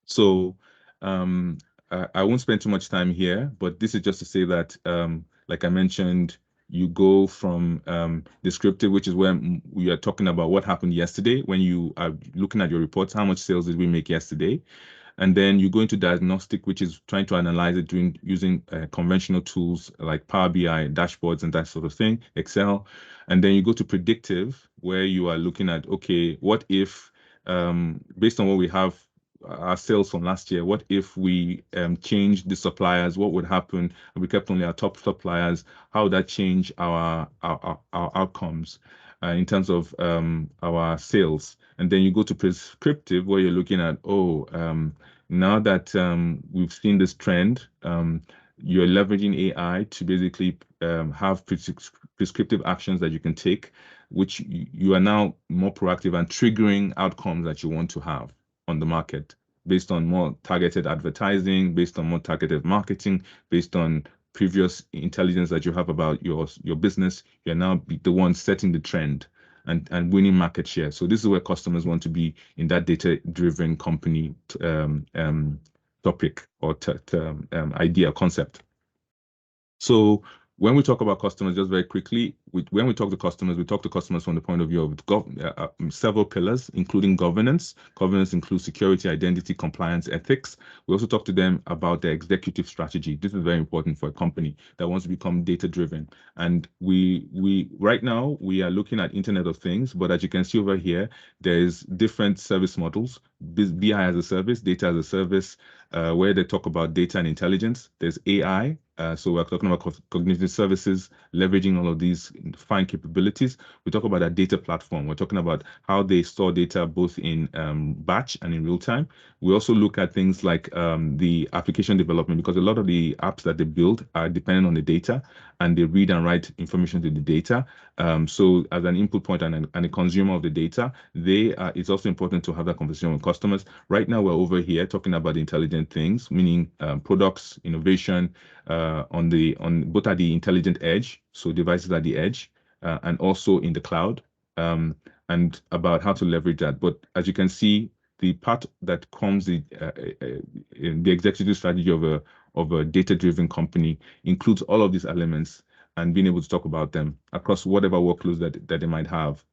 So I won't spend too much time here, but this is just to say that, like I mentioned, you go from descriptive, which is when we are talking about what happened yesterday, when you are looking at your reports, how much sales did we make yesterday? And then you go into diagnostic, which is trying to analyze it using conventional tools like Power BI, dashboards, and that sort of thing, Excel. And then you go to predictive, where you are looking at, okay, what if, based on what we have, our sales from last year, what if we changed the suppliers? What would happen if we kept only our top suppliers? How would that change our outcomes in terms of our sales? And then you go to prescriptive, where you're looking at, now that we've seen this trend, you're leveraging AI to basically have prescriptive actions that you can take, which you are now more proactive and triggering outcomes that you want to have on the market based on more targeted advertising, based on more targeted marketing, based on previous intelligence that you have about your business. You're now the one setting the trend and winning market share. So this is where customers want to be in that data-driven company topic or idea, concept. So when we talk about customers, just very quickly, when we talk to customers, we talk to customers from the point of view of several pillars, including governance. Governance includes security, identity, compliance, ethics. We also talk to them about their executive strategy. This is very important for a company that wants to become data-driven. And we right now, we are looking at Internet of Things, but as you can see over here, there's different service models, BI as a service, data as a service, where they talk about data and intelligence. There's AI. So we're talking about cognitive services, leveraging all of these fine capabilities. We talk about a data platform. We're talking about how they store data both in batch and in real time. We also look at things like the application development, because a lot of the apps that they build are dependent on the data, and they read and write information to the data. So as an input point and a consumer of the data, it's also important to have that conversation with customers. Right now, we're over here talking about intelligent things, meaning products, innovation, on both at the intelligent edge, so devices at the edge, and also in the cloud, and about how to leverage that. But as you can see, the part that comes in the executive strategy of a data-driven company includes all of these elements and being able to talk about them across whatever workloads that they might have.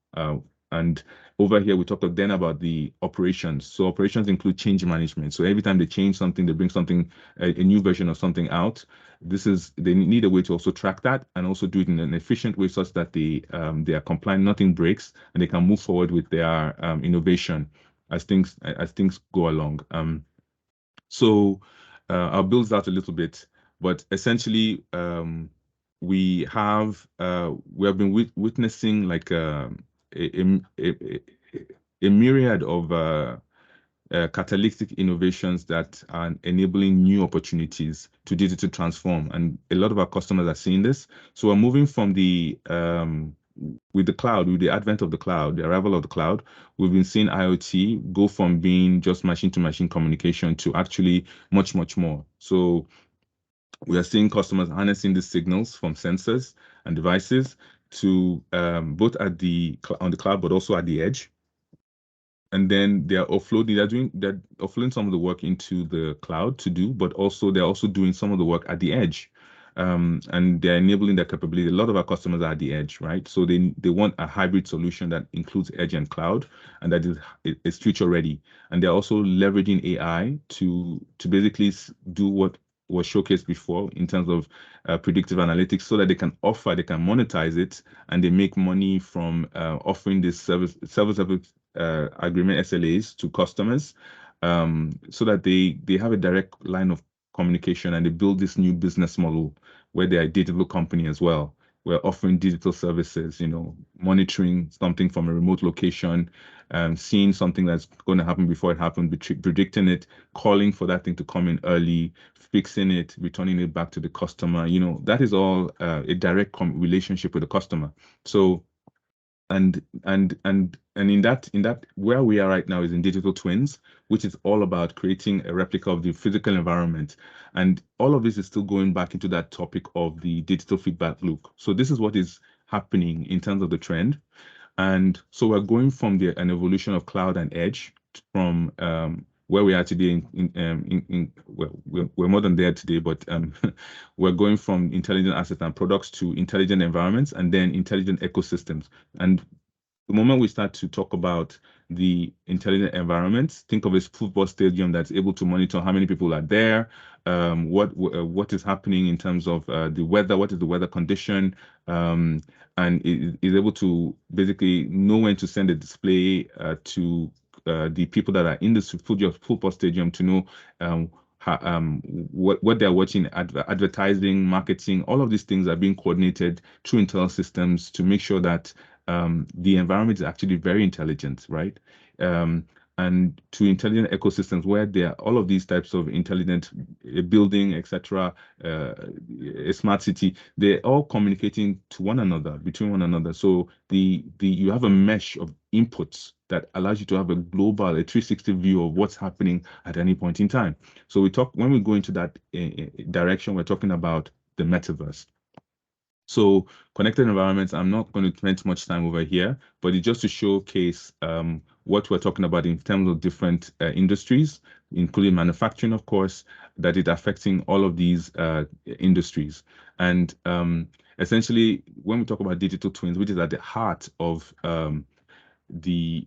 And over here, we talked then about the operations. So operations include change management. So every time they change something, they bring something, a new version of something out. They need a way to also track that and also do it in an efficient way such that they are compliant, nothing breaks, and they can move forward with their innovation. as things go along. So I'll build that a little bit, but essentially we have been witnessing like a myriad of catalytic innovations that are enabling new opportunities to digital transform, and a lot of our customers are seeing this. So we're moving from the with the cloud, with the advent of the cloud, the arrival of the cloud, we've been seeing IoT go from being just machine-to-machine communication to actually much, much more. So we are seeing customers harnessing the signals from sensors and devices to both on the cloud, but also at the edge. And then they're offloading some of the work into the cloud to do, but they're also doing some of the work at the edge. And they're enabling that capability. A lot of our customers are at the edge, right? So they want a hybrid solution that includes edge and cloud, and that is future ready. And they're also leveraging AI to basically do what was showcased before in terms of predictive analytics, so that they can monetize it, and they make money from offering this service agreement SLAs to customers, so that they have a direct line of communication, and they build this new business model where they're a digital company as well. We're offering digital services, monitoring something from a remote location, seeing something that's going to happen before it happens, predicting it, calling for that thing to come in early, fixing it, returning it back to the customer. That is all a direct relationship with the customer. So and in that where we are right now is in digital twins, which is all about creating a replica of the physical environment, and all of this is still going back into that topic of the digital feedback loop. So this is what is happening in terms of the trend. And so we're going from an evolution of cloud and edge from where we are today. We're more than there today, but we're going from intelligent assets and products to intelligent environments, and then intelligent ecosystems. And the moment we start to talk about the intelligent environments, think of a football stadium that's able to monitor how many people are there, what is happening in terms of the weather, what is the weather condition, and is able to basically know when to send a display to the people that are in the football stadium to know what they're watching, advertising, marketing. All of these things are being coordinated through internal systems to make sure that the environment is actually very intelligent, right? And to intelligent ecosystems where there are all of these types of intelligent building, etc., a smart city, they're all communicating to one another, between one another. So you have a mesh of inputs that allows you to have a 360 view of what's happening at any point in time. So when we go into that direction, we're talking about the metaverse. So connected environments, I'm not going to spend much time over here, but it's just to showcase what we're talking about in terms of different industries, including manufacturing, of course, that is affecting all of these industries. And essentially, when we talk about digital twins, which is at the heart of the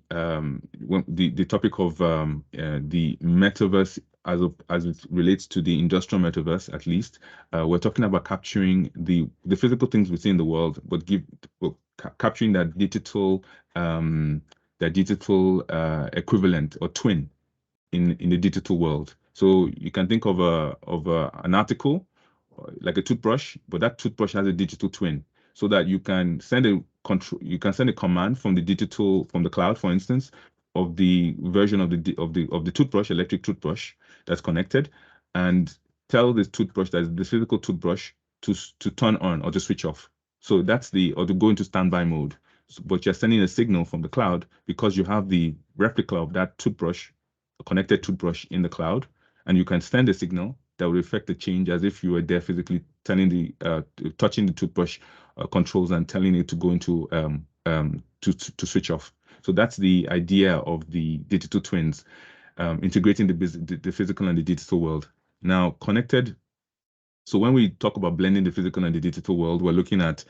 topic of the metaverse as it relates to the industrial metaverse, at least, we're talking about capturing the physical things we see in the world, but capturing that digital equivalent or twin in the digital world. So you can think of an article like a toothbrush, but that toothbrush has a digital twin, so that you can send a command from the cloud, for instance, of the version of the toothbrush, electric toothbrush that's connected, and tell this toothbrush, that is the physical toothbrush, to turn on or to switch off. So or to go into standby mode. But you're sending a signal from the cloud because you have the replica of that toothbrush, a connected toothbrush in the cloud, and you can send a signal that will reflect the change as if you were there physically touching the toothbrush controls and telling it to go into to switch off. So that's the idea of the digital twins, integrating the physical and the digital world. Now, connected. So when we talk about blending the physical and the digital world, we're looking at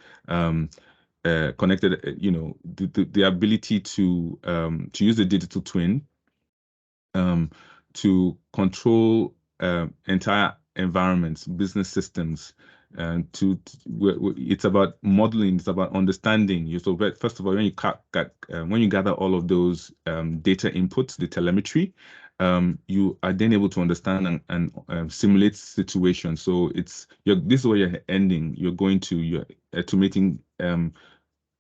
connected. The ability to use the digital twin to control entire environments, business systems, And it's about modeling, it's about understanding. So first of all, when you gather all of those data inputs, the telemetry, you are then able to understand and simulate situations. So this is where you're ending. You're automating,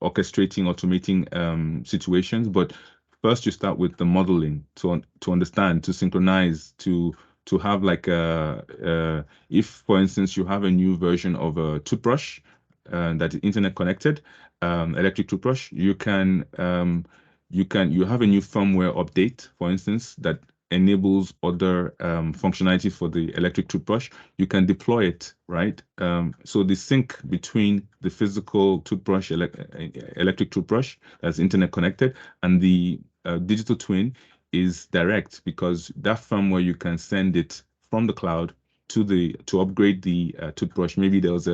automating situations. But first, you start with the modeling to understand, to synchronize, to have like if, for instance, you have a new version of a toothbrush that is internet connected, electric toothbrush, you have a new firmware update, for instance, that enables other functionality for the electric toothbrush. You can deploy it, right? So the sync between the physical toothbrush, electric toothbrush that's internet connected, and the digital twin is direct, because that firmware, you can send it from the cloud to upgrade the toothbrush. Maybe there's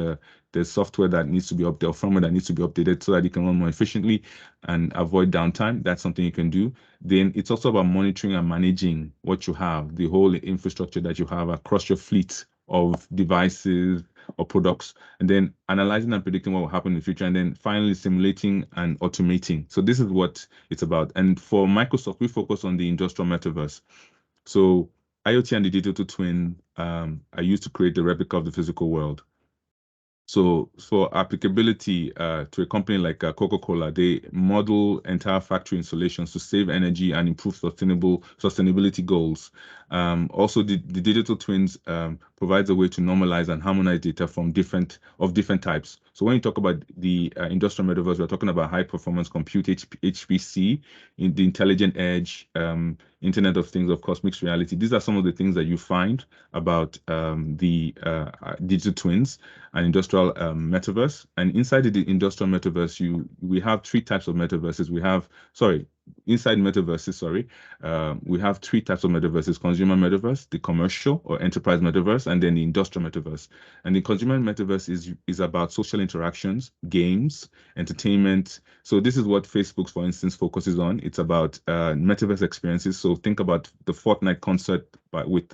software that needs to be updated, or firmware that needs to be updated, so that you can run more efficiently and avoid downtime. That's something you can do. Then it's also about monitoring and managing what you have, the whole infrastructure that you have across your fleet of devices or products, and then analyzing and predicting what will happen in the future, and then finally simulating and automating. So this is what it's about. And for Microsoft, we focus on the industrial metaverse. So IoT and the digital twin are used to create the replica of the physical world. So for applicability to a company like Coca-Cola, they model entire factory installations to save energy and improve sustainability goals. Also, the digital twins provides a way to normalize and harmonize data from different types. So when you talk about the industrial metaverse, we're talking about high performance compute, HPC, in the intelligent edge, Internet of Things, of course, mixed reality. These are some of the things that you find about the digital twins and industrial metaverse. And inside the industrial metaverse, we have three types of metaverses. Inside metaverses, we have three types of metaverses: consumer metaverse, the commercial or enterprise metaverse, and then the industrial metaverse. And the consumer metaverse is about social interactions, games, entertainment. So this is what Facebook, for instance, focuses on. It's about metaverse experiences. So think about the Fortnite concert with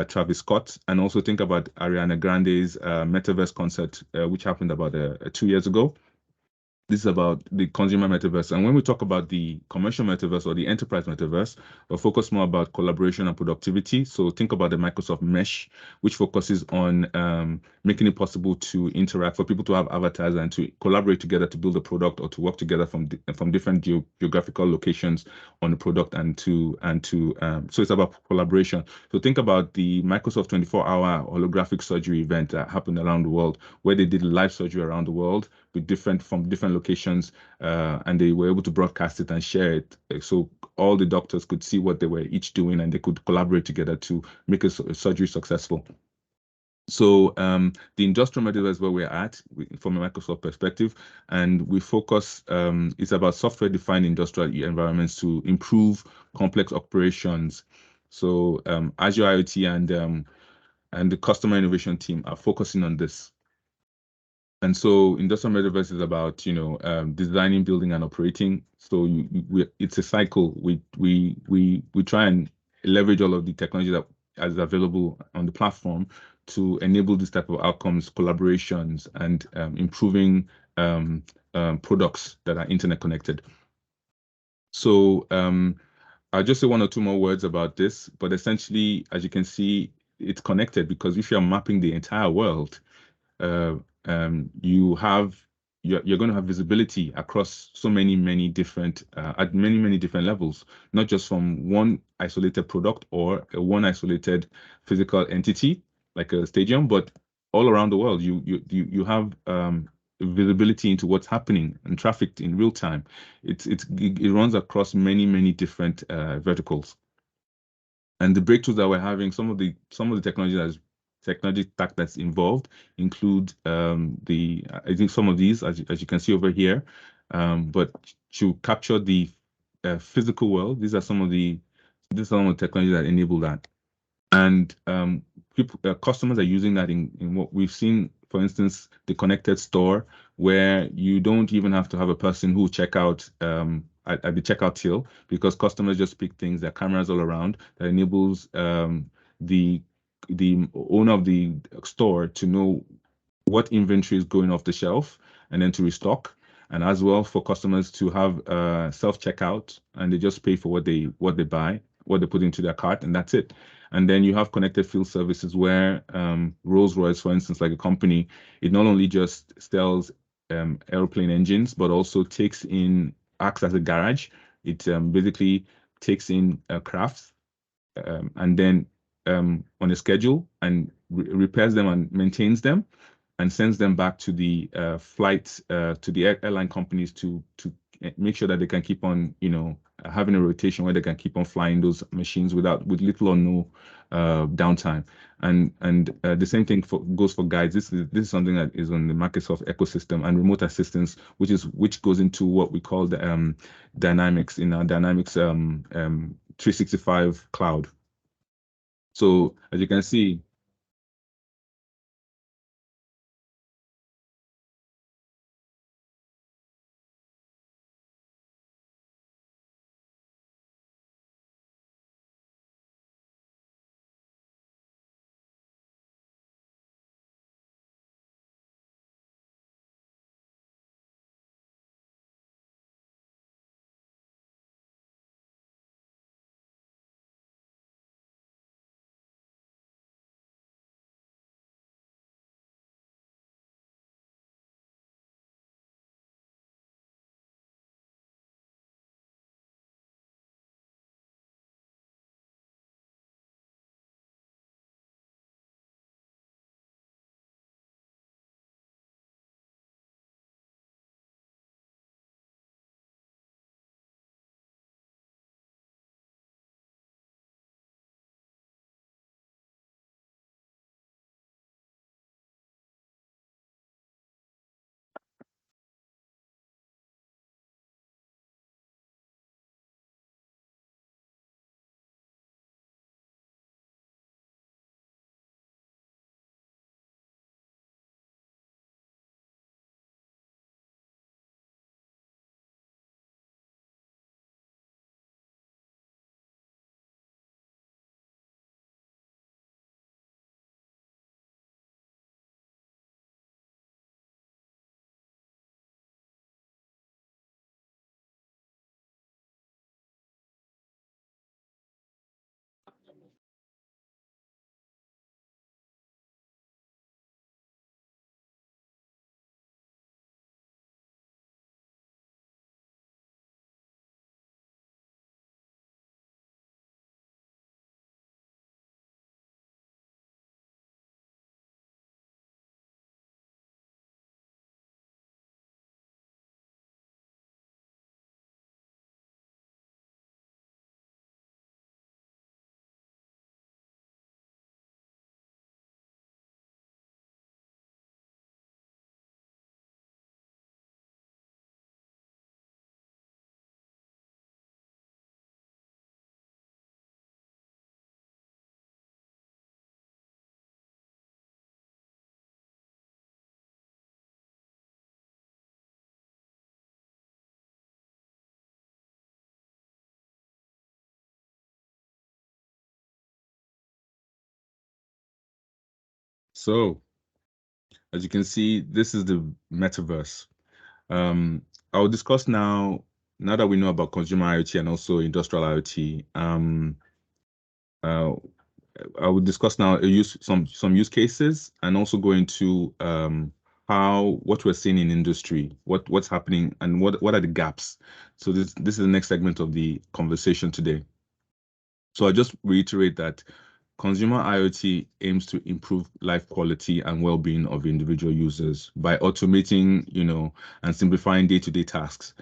Travis Scott, and also think about Ariana Grande's metaverse concert, which happened about 2 years ago. This is about the consumer metaverse. And when we talk about the commercial metaverse or the enterprise metaverse, we'll focus more about collaboration and productivity. So think about the Microsoft Mesh, which focuses on making it possible to interact, for people to have avatars and to collaborate together to build a product, or to work together from different geographical locations on the product, so it's about collaboration. So think about the Microsoft 24-hour holographic surgery event that happened around the world, where they did live surgery around the world from different locations, and they were able to broadcast it and share it, so all the doctors could see what they were each doing, and they could collaborate together to make a surgery successful. So the industrial metaverse is where we're at from a Microsoft perspective, and we focus, it's about software-defined industrial environments to improve complex operations. So Azure IoT and the customer innovation team are focusing on this. And so industrial metaverse is about, designing, building, and operating. So it's a cycle. We try and leverage all of the technology that is available on the platform to enable this type of outcomes, collaborations, and improving products that are internet connected. So I'll just say one or two more words about this, but essentially, as you can see, it's connected, because if you're mapping the entire world, you're going to have visibility across so many different at many different levels, not just from one isolated product or one isolated physical entity like a stadium, but all around the world. You have visibility into what's happening and traffic in real time. It runs across many different verticals. And the breakthroughs that we're having, some of the technology stack that's involved include I think some of these, as you can see over here, but to capture the physical world, these are some of the technologies that enable that. And customers are using that in what we've seen, for instance, the connected store, where you don't even have to have a person who check out at the checkout till, because customers just pick things. There are cameras all around that enables the owner of the store to know what inventory is going off the shelf and then to restock, and as well for customers to have self-checkout, and they just pay for what they buy, what they put into their cart, and that's it. And then you have connected field services where Rolls-Royce, for instance, like a company, it not only just sells airplane engines, but also acts as a garage. It basically takes in crafts and then on a schedule and repairs them and maintains them and sends them back to the flights to the airline companies to make sure that they can keep on, having a rotation where they can keep on flying those machines with little or no downtime. And the same thing goes for guides. This is something that is on the Microsoft ecosystem, and remote assistance, which goes into what we call the Dynamics in our Dynamics 365 cloud. So as you can see, so as you can see, this is the metaverse. I'll discuss now that we know about consumer IoT and also industrial IoT. I will discuss now some use cases, and also go into what we're seeing in industry, what's happening, and what are the gaps. So this is the next segment of the conversation today. So I just reiterate that consumer IoT aims to improve life quality and well-being of individual users by automating, and simplifying day-to-day tasks.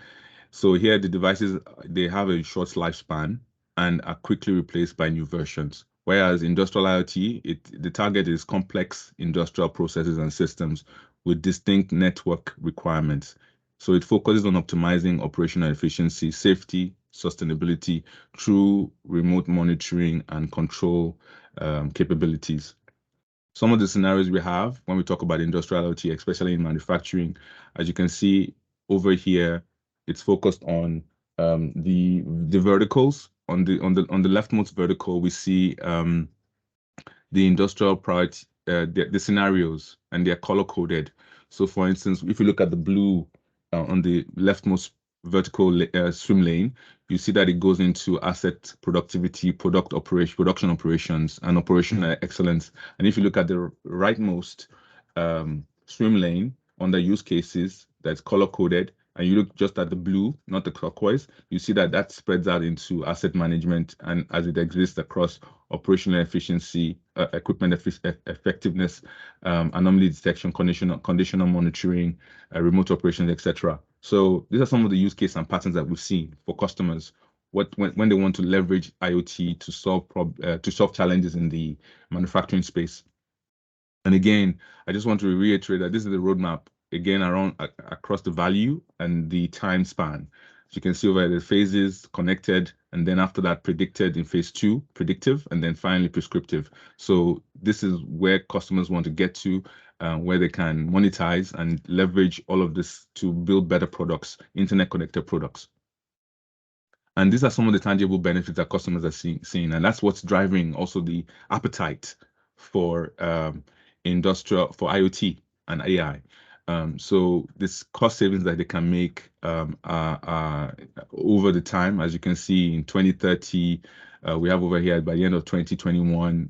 So here the devices, they have a short lifespan and are quickly replaced by new versions. Whereas industrial IoT, the target is complex industrial processes and systems with distinct network requirements. So it focuses on optimizing operational efficiency, safety, sustainability through remote monitoring and control capabilities. Some of the scenarios we have when we talk about industrial IoT, especially in manufacturing, as you can see over here, it's focused on the verticals. On the leftmost vertical, we see the industrial the scenarios, and they're color coded. So for instance, if you look at the blue on the leftmost vertical swim lane, you see that it goes into asset productivity, production operations, and operational excellence. And if you look at the rightmost swim lane under use cases, that's color coded, and you look just at the blue, not the turquoise, you see that that spreads out into asset management, and as it exists across operational efficiency, equipment effectiveness, anomaly detection, conditional monitoring, remote operations, etc. So these are some of the use cases and patterns that we've seen for customers when they want to leverage IoT to solve challenges in the manufacturing space. And again, I just want to reiterate that this is the roadmap, again, across the value and the time span. So you can see over the phases, connected, and then after that, predicted in phase 2, predictive, and then finally prescriptive. So this is where customers want to get to, where they can monetize and leverage all of this to build better products, internet-connected products. And these are some of the tangible benefits that customers are seeing, and that's what's driving also the appetite for for IoT and AI. So this cost savings that they can make over the time, as you can see in 2030, we have over here by the end of 2021,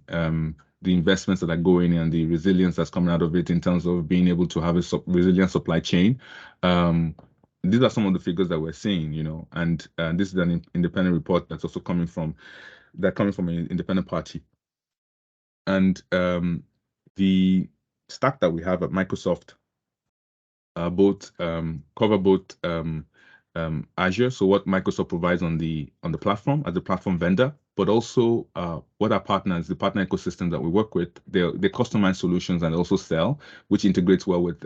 the investments that are going and the resilience that's coming out of it in terms of being able to have a resilient supply chain. These are some of the figures that we're seeing, and this is an independent report that's also coming from an independent party. And the stack that we have at Microsoft cover both Azure, so what Microsoft provides on the platform as a platform vendor, but also what our partners, the partner ecosystem that we work with, they customize solutions and also sell, which integrates well with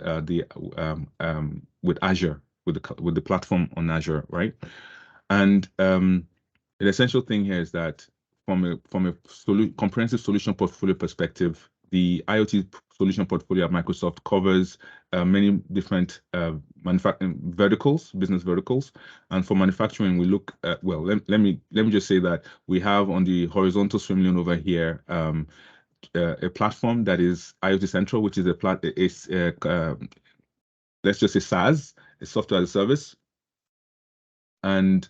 with Azure, with the platform on Azure, right? And the essential thing here is that from a comprehensive solution portfolio perspective, the IoT solution portfolio at Microsoft covers many different manufacturing verticals, business verticals. And for manufacturing, we look at, well, let me just say that we have on the horizontal swim lane over here a platform that is IoT Central, which is let's just say SaaS, a software as a service. And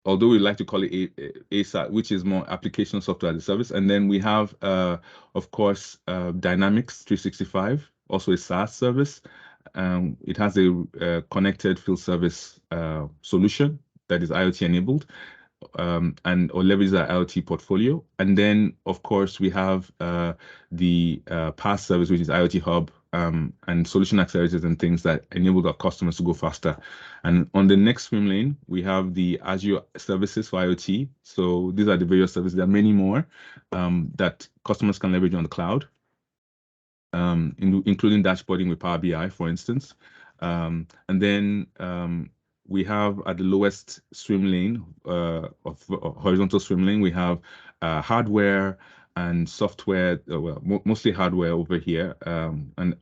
although we like to call it ASAP, which is more application software as a service. And then we have, of course, Dynamics 365, also a SaaS service. It has a connected field service solution that is IoT enabled, and or leverages our IoT portfolio. And then, of course, we have the PaaS service, which is IoT Hub, and solution accelerators and things that enable our customers to go faster. And on the next swim lane, we have the Azure services for IoT. So these are the various services. There are many more that customers can leverage on the cloud, including dashboarding with Power BI, for instance. And then we have at the lowest swim lane, of horizontal swim lane, we have hardware and software, well, mostly hardware over here, and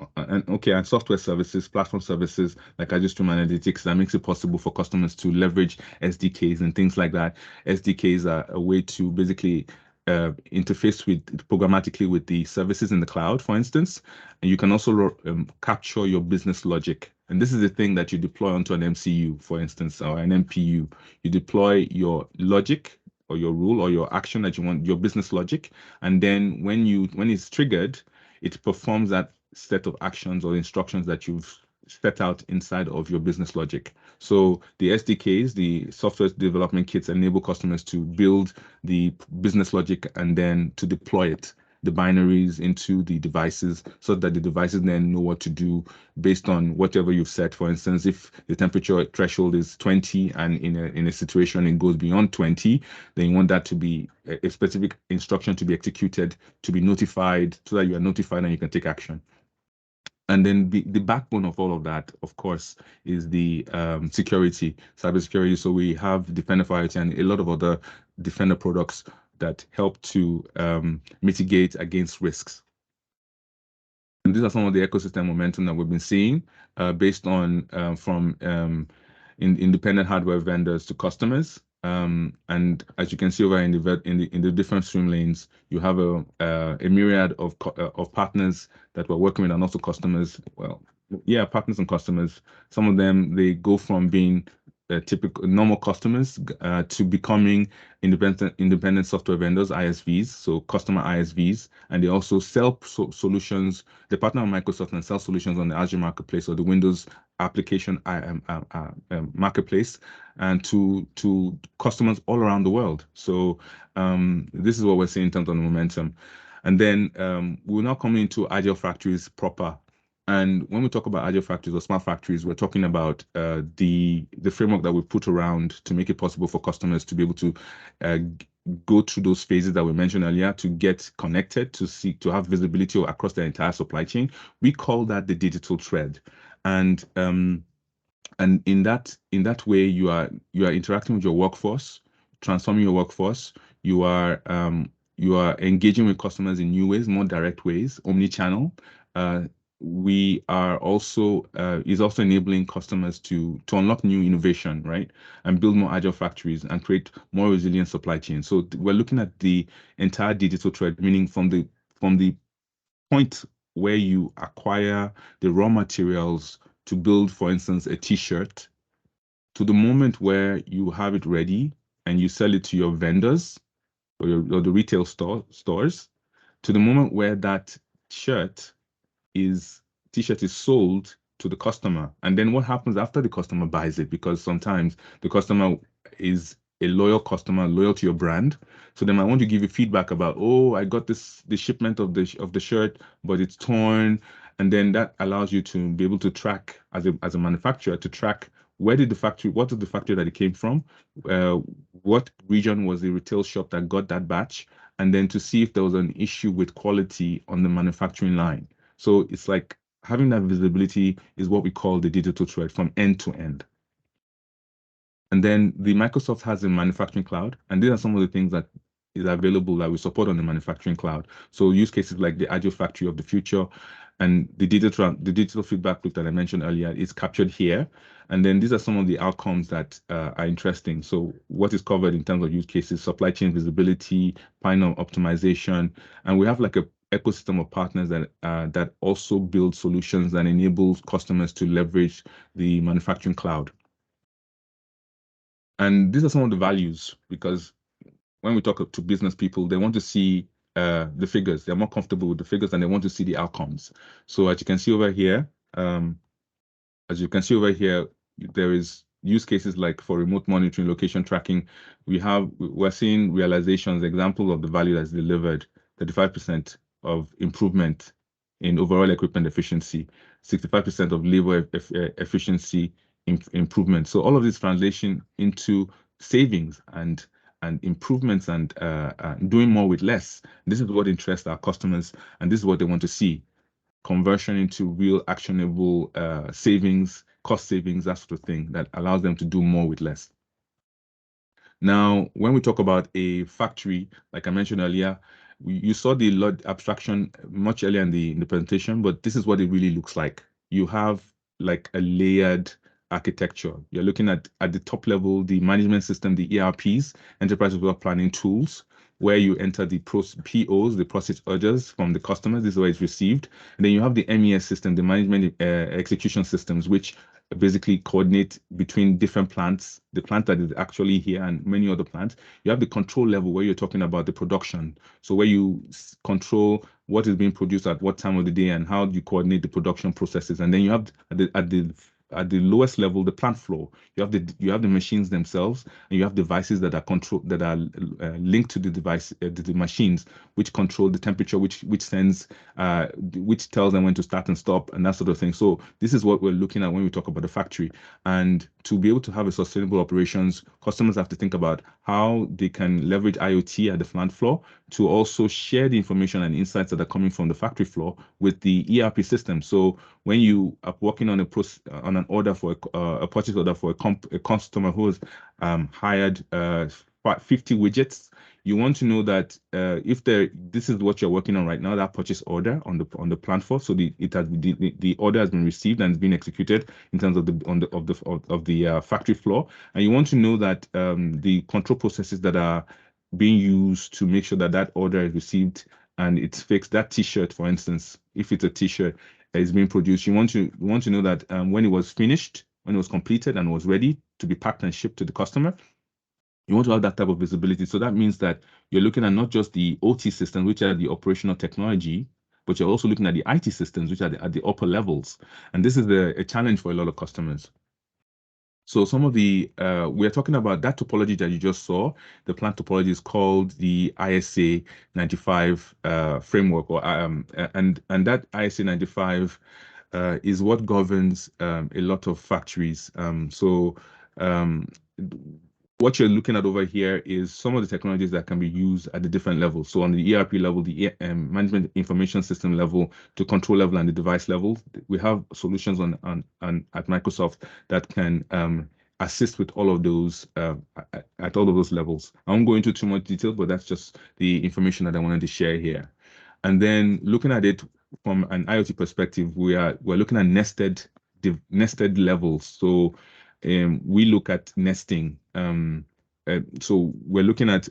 software services, platform services like Azure Stream Analytics that makes it possible for customers to leverage SDKs and things like that. SDKs are a way to basically interface programmatically with the services in the cloud, for instance, and you can also capture your business logic. And this is the thing that you deploy onto an MCU, for instance, or an MPU. You deploy your logic or your rule or your action that you want, your business logic, and then when it's triggered, it performs that set of actions or instructions that you've set out inside of your business logic. So the SDKs, the software development kits, enable customers to build the business logic and then to deploy it, the binaries into the devices, so that the devices then know what to do based on whatever you've set. For instance, if the temperature threshold is 20 and in a situation it goes beyond 20, then you want that to be a specific instruction to be executed, to be notified, so that you are notified and you can take action. And then the backbone of all of that, of course, is the security, cybersecurity. So we have Defender for IoT and a lot of other Defender products that help to mitigate against risks. And these are some of the ecosystem momentum that we've been seeing based on from independent hardware vendors to customers. And as you can see over in the different swim lanes, you have a myriad of partners that we're working with, and also customers. Well, yeah, partners and customers. Some of them, they go from being typical normal customers to becoming independent software vendors, ISVs, so customer ISVs, and they also sell solutions. They partner with Microsoft and sell solutions on the Azure Marketplace or the Windows application marketplace, and to customers all around the world. So this is what we're seeing in terms of the momentum. And then we're now coming into Agile Factories proper. And when we talk about Agile Factories or smart factories, we're talking about the framework that we put around to make it possible for customers to be able to go through those phases that we mentioned earlier, to get connected, to have visibility across the entire supply chain. We call that the digital thread. And in that way, you are interacting with your workforce, transforming your workforce. You are engaging with customers in new ways, more direct ways, omni-channel. We are also is also enabling customers to unlock new innovation, right, and build more agile factories and create more resilient supply chains. So we're looking at the entire digital thread, meaning from the point where you acquire the raw materials to build, for instance, a t-shirt, to the moment where you have it ready and you sell it to your vendors or the retail stores, to the moment where that t-shirt is sold to the customer. And then what happens after the customer buys it? Because sometimes the customer is a loyal customer, loyal to your brand. So they might want to give you feedback about, oh, I got the shipment of the shirt, but it's torn. And then that allows you to be able to track as a manufacturer, to track what is the factory that it came from, what region was the retail shop that got that batch, and then to see if there was an issue with quality on the manufacturing line. So it's like having that visibility is what we call the digital thread from end to end. And then the Microsoft has a manufacturing cloud, and these are some of the things that is available that we support on the manufacturing cloud. So use cases like the Agile Factory of the future and the digital feedback loop that I mentioned earlier is captured here. And then these are some of the outcomes that are interesting. So what is covered in terms of use cases: supply chain visibility, final optimization, and we have like a ecosystem of partners that also build solutions that enable customers to leverage the manufacturing cloud. And these are some of the values, because when we talk to business people, they want to see the figures. They're more comfortable with the figures and they want to see the outcomes. So as you can see over here, there is use cases like for remote monitoring, location tracking. We're seeing realizations, examples of the value that's delivered: 35% of improvement in overall equipment efficiency, 65% of labor efficiency improvement. So all of this translation into savings and improvements and doing more with less. This is what interests our customers, and this is what they want to see: conversion into real actionable savings, cost savings, that sort of thing that allows them to do more with less. Now, when we talk about a factory, like I mentioned earlier, you saw the LUD abstraction much earlier in the presentation, but this is what it really looks like. You have like a layered architecture. You're looking at the top level, the management system, the ERPs, enterprise work planning tools, where you enter the POs, the process orders from the customers. This is where it's received. And then you have the MES system, the management execution systems, which basically coordinate between different plants, the plant that is actually here and many other plants. You have the control level where you're talking about the production. So where you control what is being produced at what time of the day and how do you coordinate the production processes. And then you have at the lowest level, the plant floor. You have the machines themselves, and you have devices that are linked to the device, the machines, which control the temperature, which tells them when to start and stop, and that sort of thing. So this is what we're looking at when we talk about the factory. And to be able to have a sustainable operations, customers have to think about how they can leverage IoT at the plant floor to also share the information and insights that are coming from the factory floor with the ERP system. So when you are working on an order for a purchase order for a customer who's hired 50 widgets, you want to know that if this is what you're working on right now, that purchase order on the plant floor. So the order has been received and it's been executed in terms of the factory floor, and you want to know that the control processes that are being used to make sure that that order is received and it's fixed. That T-shirt, for instance, if it's a T-shirt that is being produced, you want to know that when it was finished, when it was completed and was ready to be packed and shipped to the customer, you want to have that type of visibility. So that means that you're looking at not just the OT systems, which are the operational technology, but you're also looking at the IT systems, which are at the upper levels. And this is a challenge for a lot of customers. So some of the, we're talking about that topology that you just saw. The plant topology is called the ISA 95 framework, and that ISA 95 is what governs a lot of factories. What you're looking at over here is some of the technologies that can be used at the different levels. So on the ERP level, the management information system level, to control level, and the device level, we have solutions on at Microsoft that can assist with all of those at all of those levels. I won't go into too much detail, but that's just the information that I wanted to share here. And then looking at it from an IoT perspective, we're looking at nested levels. So we look at nesting. So we're looking at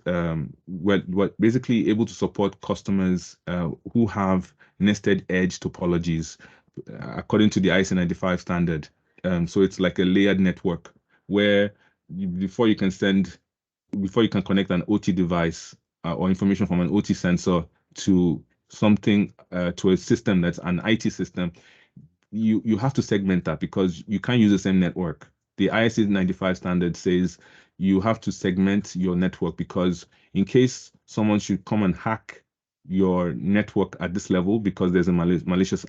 we're basically able to support customers who have nested edge topologies according to the ISA 95 standard. So it's like a layered network where before you can connect an OT device or information from an OT sensor to something to a system that's an IT system, you have to segment that because you can't use the same network. The ISA 95 standard says you have to segment your network because in case someone should come and hack your network at this level because there's a malicious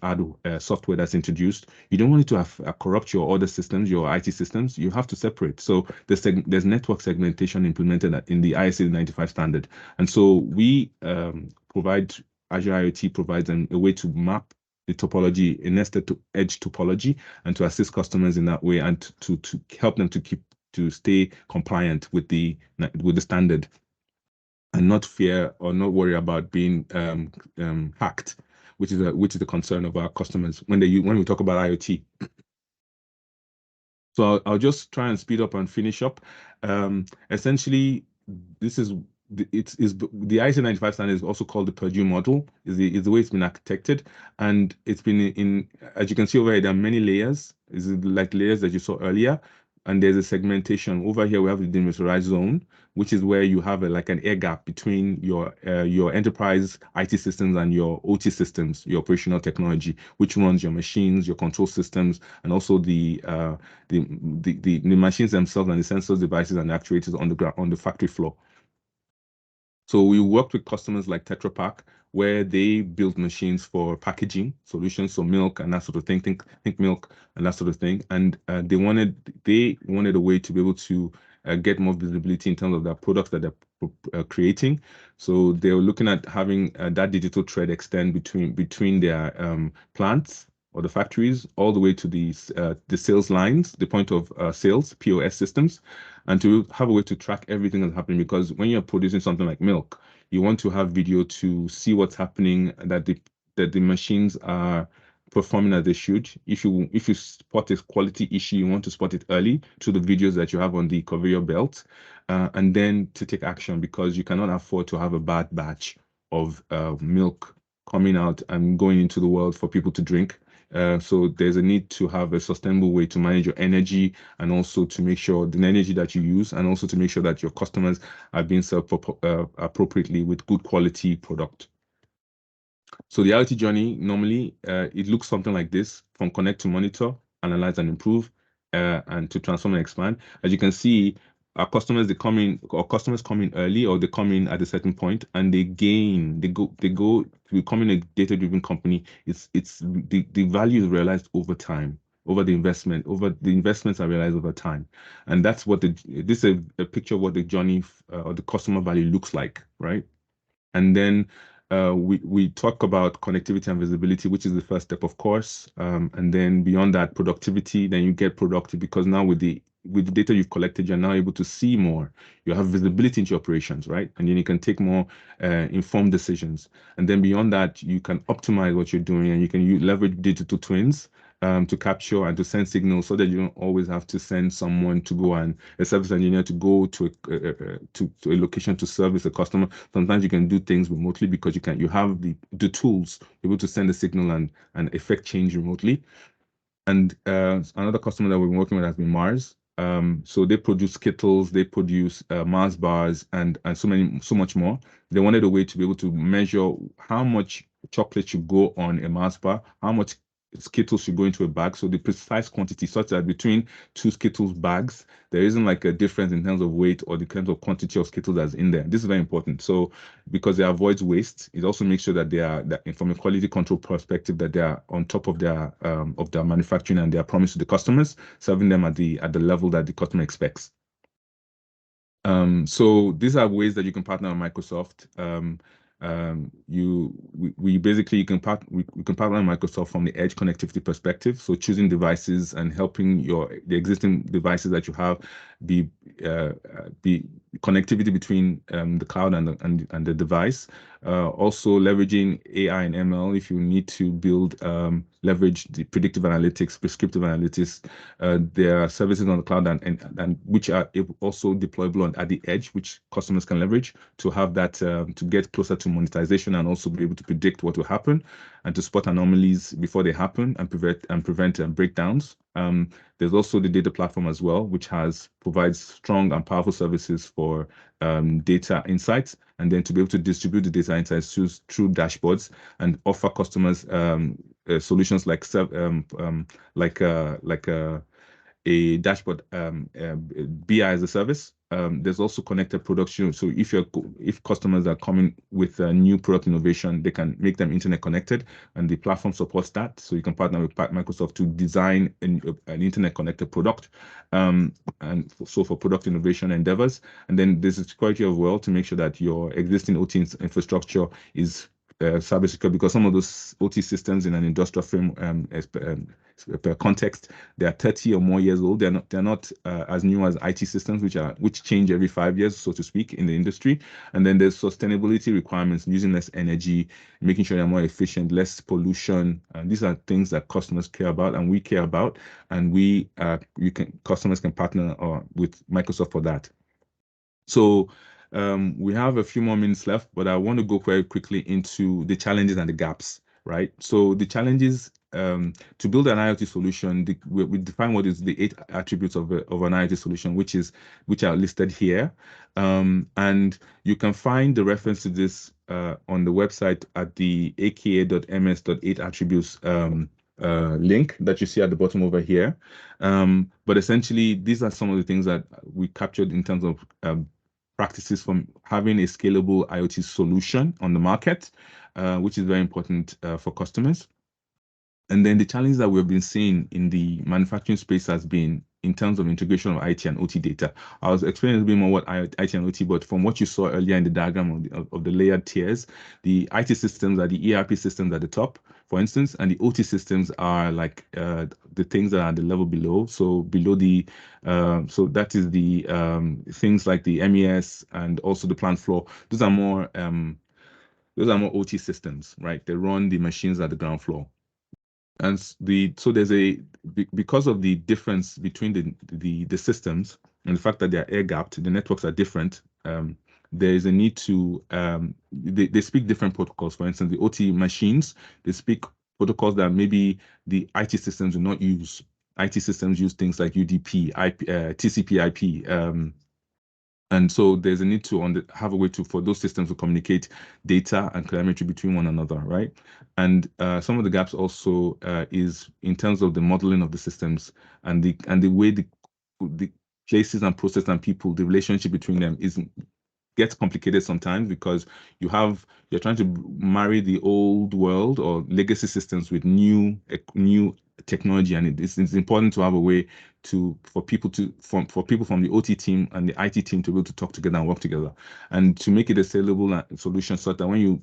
software that's introduced, you don't want it to have corrupt your other systems, your IT systems. You have to separate. So there's network segmentation implemented in the ISA 95 standard. And so we provide, Azure IoT provides a way to map the topology, a nested edge topology, and to assist customers in that way and to help them to stay compliant with the standard and not fear or not worry about being hacked, which is the concern of our customers when we talk about IoT. So I'll just try and speed up and finish up. Essentially, this is the ISA 95 standard is also called the Purdue model. Is the way it's been architected, and it's been as you can see over here, there are many layers. Is like layers that you saw earlier, and there's a segmentation over here. We have the demilitarized zone, which is where you have like an air gap between your enterprise IT systems and your OT systems, your operational technology, which runs your machines, your control systems, and also the machines themselves and the sensors, devices, and actuators on the factory floor. So we worked with customers like Tetra Pak, where they built machines for packaging solutions, so milk and that sort of thing. Think milk and that sort of thing. And they wanted a way to be able to get more visibility in terms of the products that they're creating. So they were looking at having that digital thread extend between their plants or the factories all the way to the sales lines, the point of sales, POS systems, and to have a way to track everything that's happening. Because when you're producing something like milk, you want to have video to see what's happening, that the machines are performing as they should. If you spot a quality issue, you want to spot it early through the videos that you have on the conveyor belt, and then to take action, because you cannot afford to have a bad batch of milk coming out and going into the world for people to drink. So there's a need to have a sustainable way to manage your energy, and also to make sure the energy that you use, and also to make sure that your customers are being served appropriately with good quality product. So the IoT journey, normally, it looks something like this: from connect to monitor, analyze and improve, and to transform and expand. As you can see, our customers, customers come in early, or they come in at a certain point, and they go to becoming a data-driven company. It's the value is realized over time, over the investments are realized over time. And that's what this is a picture of what the journey or the customer value looks like, right? And then we talk about connectivity and visibility, which is the first step, of course. And then beyond that, productivity. Then you get productive, because now with the with the data you've collected, you're now able to see more. You have visibility into your operations, right? And then you can take more informed decisions. And then beyond that, you can optimize what you're doing, and you can leverage digital twins to capture and to send signals, so that you don't always have to send someone to go, and a service engineer to go to a location to service a customer. Sometimes you can do things remotely because you have the tools able to send a signal and effect change remotely. And another customer that we've been working with has been Mars. So they produce Skittles, they produce Mars bars, and so much more. They wanted a way to be able to measure how much chocolate should go on a Mars bar, how much Skittles should go into a bag. So the precise quantity, such that between two Skittles bags, there isn't like a difference in terms of weight or the kinds of quantity of Skittles that's in there. This is very important. So because it avoids waste, it also makes sure that that from a quality control perspective, that they are on top of their manufacturing and their promise to the customers, serving them at the level that the customer expects. So these are ways that you can partner with Microsoft. We basically can partner with Microsoft from the edge connectivity perspective. So choosing devices and helping the existing devices that you have be connectivity between the cloud and the device. Also leveraging AI and ML if you need to leverage the predictive analytics, prescriptive analytics. There are services on the cloud and which are also deployable at the edge, which customers can leverage to have that to get closer to monetization, and also be able to predict what will happen and to spot anomalies before they happen and prevent breakdowns. There's also the data platform as well, which provides strong and powerful services for data insights, and then to be able to distribute the data insights through dashboards and offer customers solutions like a dashboard, BI as a service. There's also connected production. So if customers are coming with a new product innovation, they can make them internet connected, and the platform supports that. So you can partner with Microsoft to design an internet connected product, and so for product innovation endeavors. And then there's a security as well to make sure that your existing OT infrastructure is cybersecure, because some of those OT systems in an industrial frame per context, they are 30 or more years old. They're not as new as IT systems, which change every 5 years, so to speak, in the industry. And then there's sustainability requirements, using less energy, making sure they're more efficient, less pollution. And these are things that customers care about and we care about. And customers can partner with Microsoft for that. So we have a few more minutes left, but I want to go very quickly into the challenges and the gaps, right? So the challenges, to build an IoT solution, we define what is the 8 attributes of an IoT solution, which are listed here. And you can find the reference to this on the website at the aka.ms.8 attributes link that you see at the bottom over here. But essentially, these are some of the things that we captured in terms of practices from having a scalable IoT solution on the market, which is very important for customers. And then the challenge that we've been seeing in the manufacturing space has been in terms of integration of IT and OT data. I was explaining a bit more what IT and OT, but from what you saw earlier in the diagram of the layered tiers, the IT systems are the ERP systems at the top, for instance, and the OT systems are like the things that are the level below. So below so that is the things like the MES and also the plant floor. Those are more OT systems, right? They run the machines at the ground floor. And so there's because of the difference between the systems and the fact that they're air gapped, the networks are different. There is a need to they speak different protocols. For instance, the OT machines, they speak protocols that maybe the IT systems do not use. IT systems use things like UDP, IP, TCP/IP. And so there's a need to have a way for those systems to communicate data and telemetry between one another, right? And some of the gaps also is in terms of the modeling of the systems and the way the places and process and people, the relationship between them gets complicated sometimes, because you're trying to marry the old world or legacy systems with new technology, and it's important to have a way for people from the OT team and the IT team to be able to talk together and work together, and to make it a scalable solution, so that when you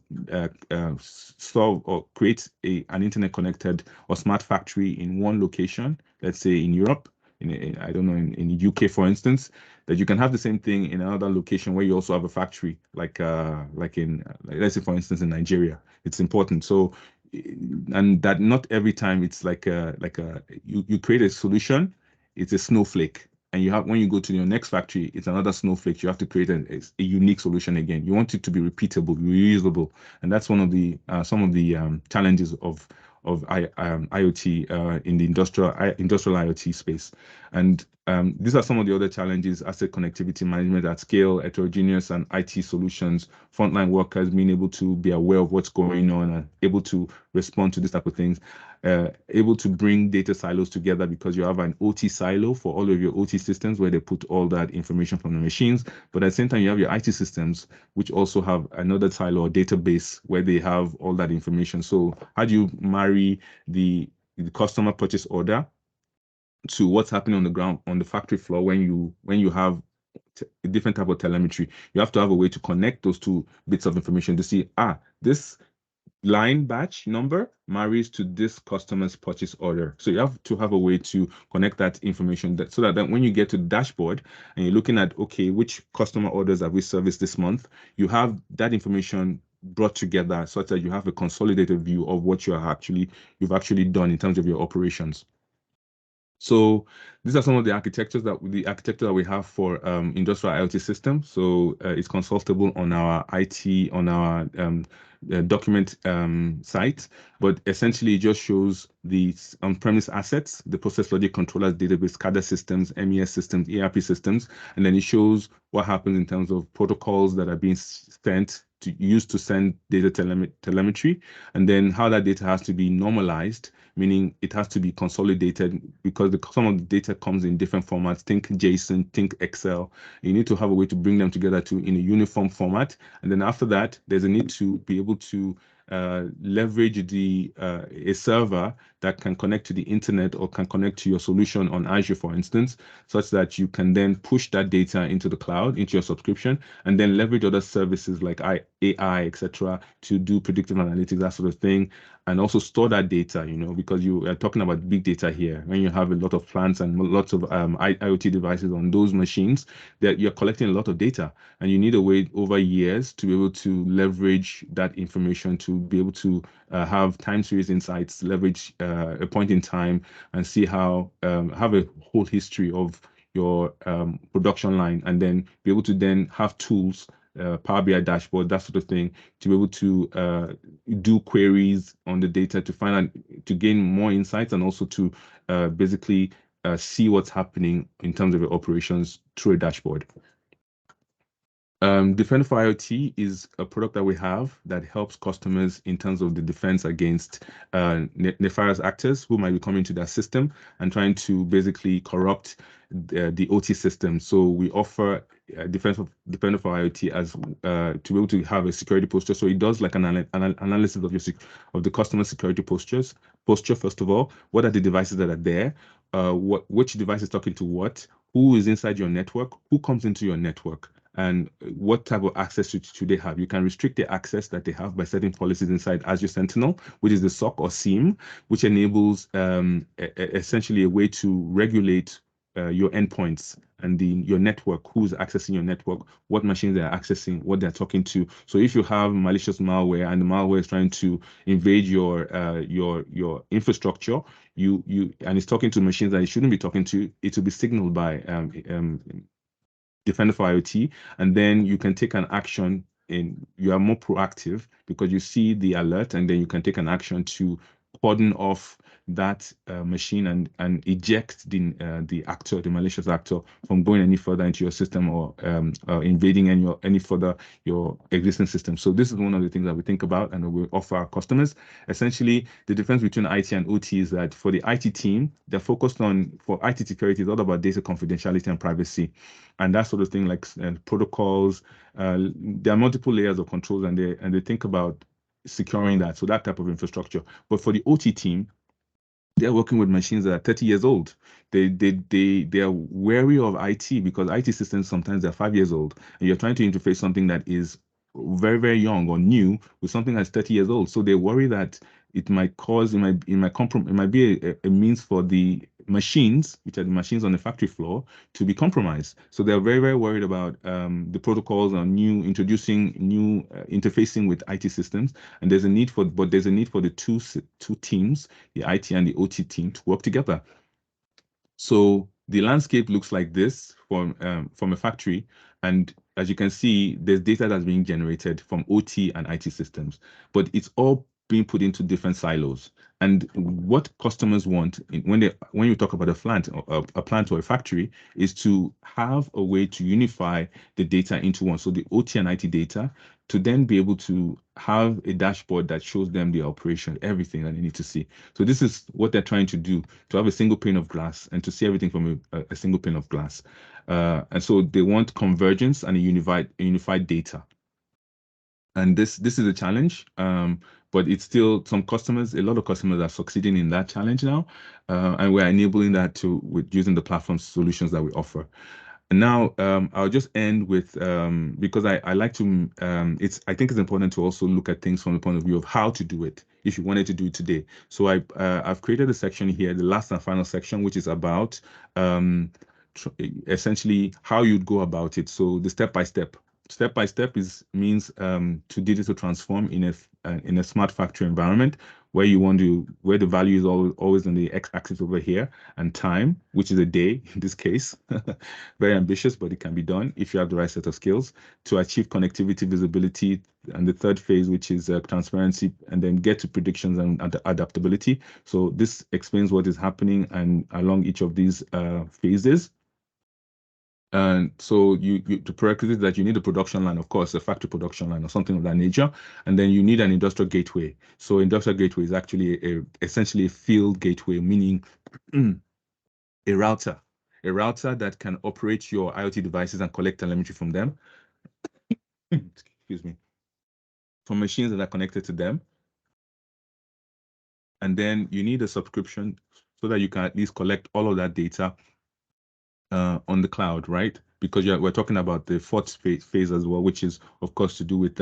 solve or create an internet connected or smart factory in one location, let's say in Europe, I don't know, in the UK, for instance, that you can have the same thing in another location where you also have a factory, like let's say, for instance, in Nigeria. It's important. So, and that not every time it's you create a solution, it's a snowflake. And you have, when you go to your next factory, it's another snowflake. You have to create a unique solution again. You want it to be repeatable, reusable, and that's one of the some of the challenges of IoT in the industrial IoT space. And these are some of the other challenges: asset connectivity management at scale, heterogeneous and IT solutions, frontline workers being able to be aware of what's going on and able to respond to this type of things, able to bring data silos together, because you have an OT silo for all of your OT systems where they put all that information from the machines. But at the same time, you have your IT systems, which also have another silo or database where they have all that information. So how do you marry the customer purchase order to what's happening on the ground, on the factory floor, when you have a different type of telemetry? You have to have a way to connect those two bits of information to see, this line batch number marries to this customer's purchase order. So you have to have a way to connect that information, so that when you get to the dashboard and you're looking at, okay, which customer orders have we serviced this month, you have that information brought together such that you have a consolidated view of what you've actually done in terms of your operations. So these are some of the architecture that we have for industrial IoT systems. So it's consultable on our document site, but essentially it just shows the on-premise assets, the process logic controllers, database, SCADA systems, MES systems, ERP systems, and then it shows what happens in terms of protocols that are being sent to send data telemetry, and then how that data has to be normalized, meaning it has to be consolidated, because some of the data comes in different formats. Think JSON, think Excel. You need to have a way to bring them together in a uniform format. And then after that, there's a need to be able to leverage a server that can connect to the internet or can connect to your solution on Azure, for instance, such that you can then push that data into the cloud, into your subscription, and then leverage other services like AI, etc., to do predictive analytics, that sort of thing, and also store that data, because you are talking about big data here. When you have a lot of plants and lots of IoT devices on those machines, that you're collecting a lot of data, and you need a way over years to be able to leverage that information, to be able to have time series insights, leverage a point in time, and see how have a whole history of your production line, and then be able to then have tools, Power BI dashboard, that sort of thing, to be able to do queries on the data to find out, to gain more insights, and also to basically see what's happening in terms of your operations through a dashboard. Defender for IoT is a product that we have that helps customers in terms of the defense against nefarious actors who might be coming to their system and trying to basically corrupt the OT system. So we offer Defender for IoT as to be able to have a security posture. So it does like an analysis of the customer security posture. First of all, what are the devices that are there? Which device is talking to what? Who is inside your network? Who comes into your network? And what type of access should they have? You can restrict the access that they have by setting policies inside Azure Sentinel, which is the SOC or SIEM, which enables essentially a way to regulate your endpoints and your network, who's accessing your network, what machines they're accessing, what they're talking to. So if you have malicious malware and the malware is trying to invade your infrastructure, and it's talking to machines that it shouldn't be talking to, it will be signaled by Defender for IoT, and then you can take an action. You are more proactive because you see the alert, and then you can take an action to cordon off that machine and eject the actor, the malicious actor, from going any further into your system or invading any further your existing system. So this is one of the things that we think about and we offer our customers. Essentially, the difference between IT and OT is that for the IT team, they're focused on, for IT security, it's all about data confidentiality and privacy, and that sort of thing, like protocols. There are multiple layers of controls, and they think about securing that. So that type of infrastructure. But for the OT team, they're working with machines that are 30 years old. They are wary of IT because IT systems sometimes they're 5 years old, and you're trying to interface something that is very, very young or new with something that's 30 years old. So they worry that it might be a means for the machines, which are the machines on the factory floor, to be compromised. So they're very, very worried about the protocols on introducing new interfacing with IT systems. And there's a need for the two teams, the IT and the OT team, to work together. So the landscape looks like this from a factory, and as you can see, there's data that's being generated from OT and IT systems, but it's all being put into different silos. And what customers want when you talk about a plant or a factory is to have a way to unify the data into one. So the OT and IT data, to then be able to have a dashboard that shows them the operation, everything that they need to see. So this is what they're trying to do, to have a single pane of glass and to see everything from a single pane of glass. And so they want convergence and a unified data. And this is a challenge, but it's still a lot of customers are succeeding in that challenge now, and we're enabling that with using the platform solutions that we offer. And now I'll just end with because I like to I think it's important to also look at things from the point of view of how to do it if you wanted to do it today. So I've created a section here, the last and final section, which is about essentially how you'd go about it. So the step-by-step means to digital transform in a smart factory environment where the value is always on the x-axis over here, and time, which is a day in this case. Very ambitious, but it can be done if you have the right set of skills to achieve connectivity, visibility, and the third phase, which is transparency, and then get to predictions and adaptability. So this explains what is happening and along each of these phases. And so the prerequisite that you need a production line, of course, a factory production line or something of that nature, and then you need an industrial gateway. So industrial gateway is actually essentially a field gateway, meaning a router that can operate your IoT devices and collect telemetry from them. Excuse me. From machines that are connected to them. And then you need a subscription so that you can at least collect all of that data on the cloud, right? Because we're talking about the fourth phase as well, which is, of course, to do with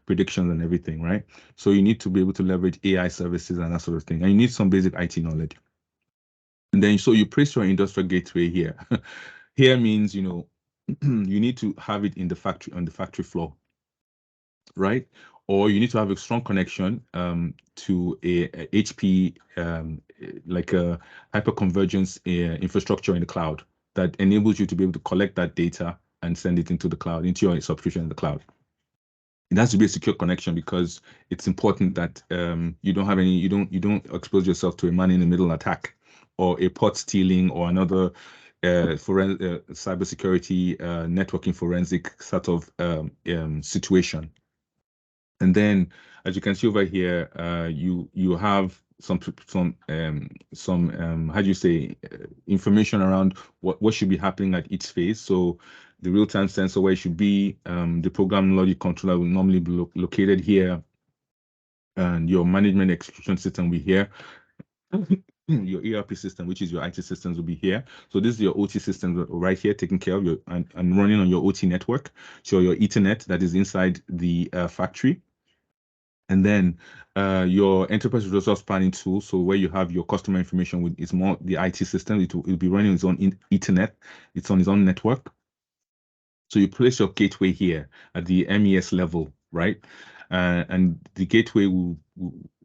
predictions and everything, right? So you need to be able to leverage AI services and that sort of thing. And you need some basic IT knowledge. And then, so you place your industrial gateway here. Here means, you need to have it in the factory, on the factory floor, right? Or you need to have a strong connection to a HP, like a hyperconvergence infrastructure in the cloud that enables you to be able to collect that data and send it into the cloud, into your subscription in the cloud. It has to be a secure connection because it's important that you don't expose yourself to a man-in-the-middle attack or a port stealing or another cybersecurity networking forensic sort of situation. And then, as you can see over here, you have some how do you say information around what should be happening at each phase. So the real-time sensor where it should be, the program logic controller will normally be located here, and your management execution system will be here. Your ERP system, which is your IT systems, will be here. So this is your OT system right here, taking care of and running on your OT network. So your Ethernet that is inside the factory. And then your enterprise resource planning tool, so where you have your customer information with, it's more the IT system, it will be running its own Ethernet, it's on its own network. So you place your gateway here at the MES level, right? And the gateway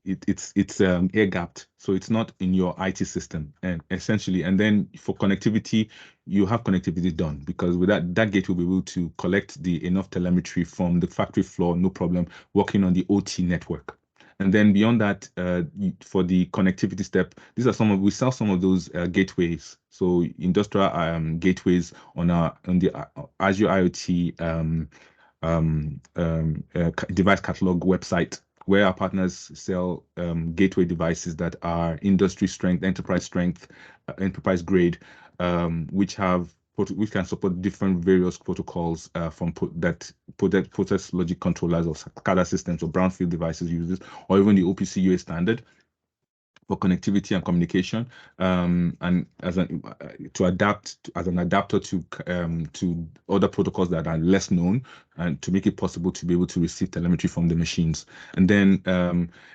it's air gapped, so it's not in your IT system, and essentially. And then for connectivity, you have connectivity done, because with that gateway will be able to collect enough telemetry from the factory floor, no problem, working on the OT network. And then beyond that, for the connectivity step, we sell some of those gateways. So industrial gateways on the Azure IoT device catalog website, where our partners sell gateway devices that are industry strength, enterprise enterprise grade, which can support different various protocols from process logic controllers or SCADA systems or brownfield devices users, or even the OPC UA standard for connectivity and communication, and to adapt as an adapter to other protocols that are less known, and to make it possible to be able to receive telemetry from the machines. And then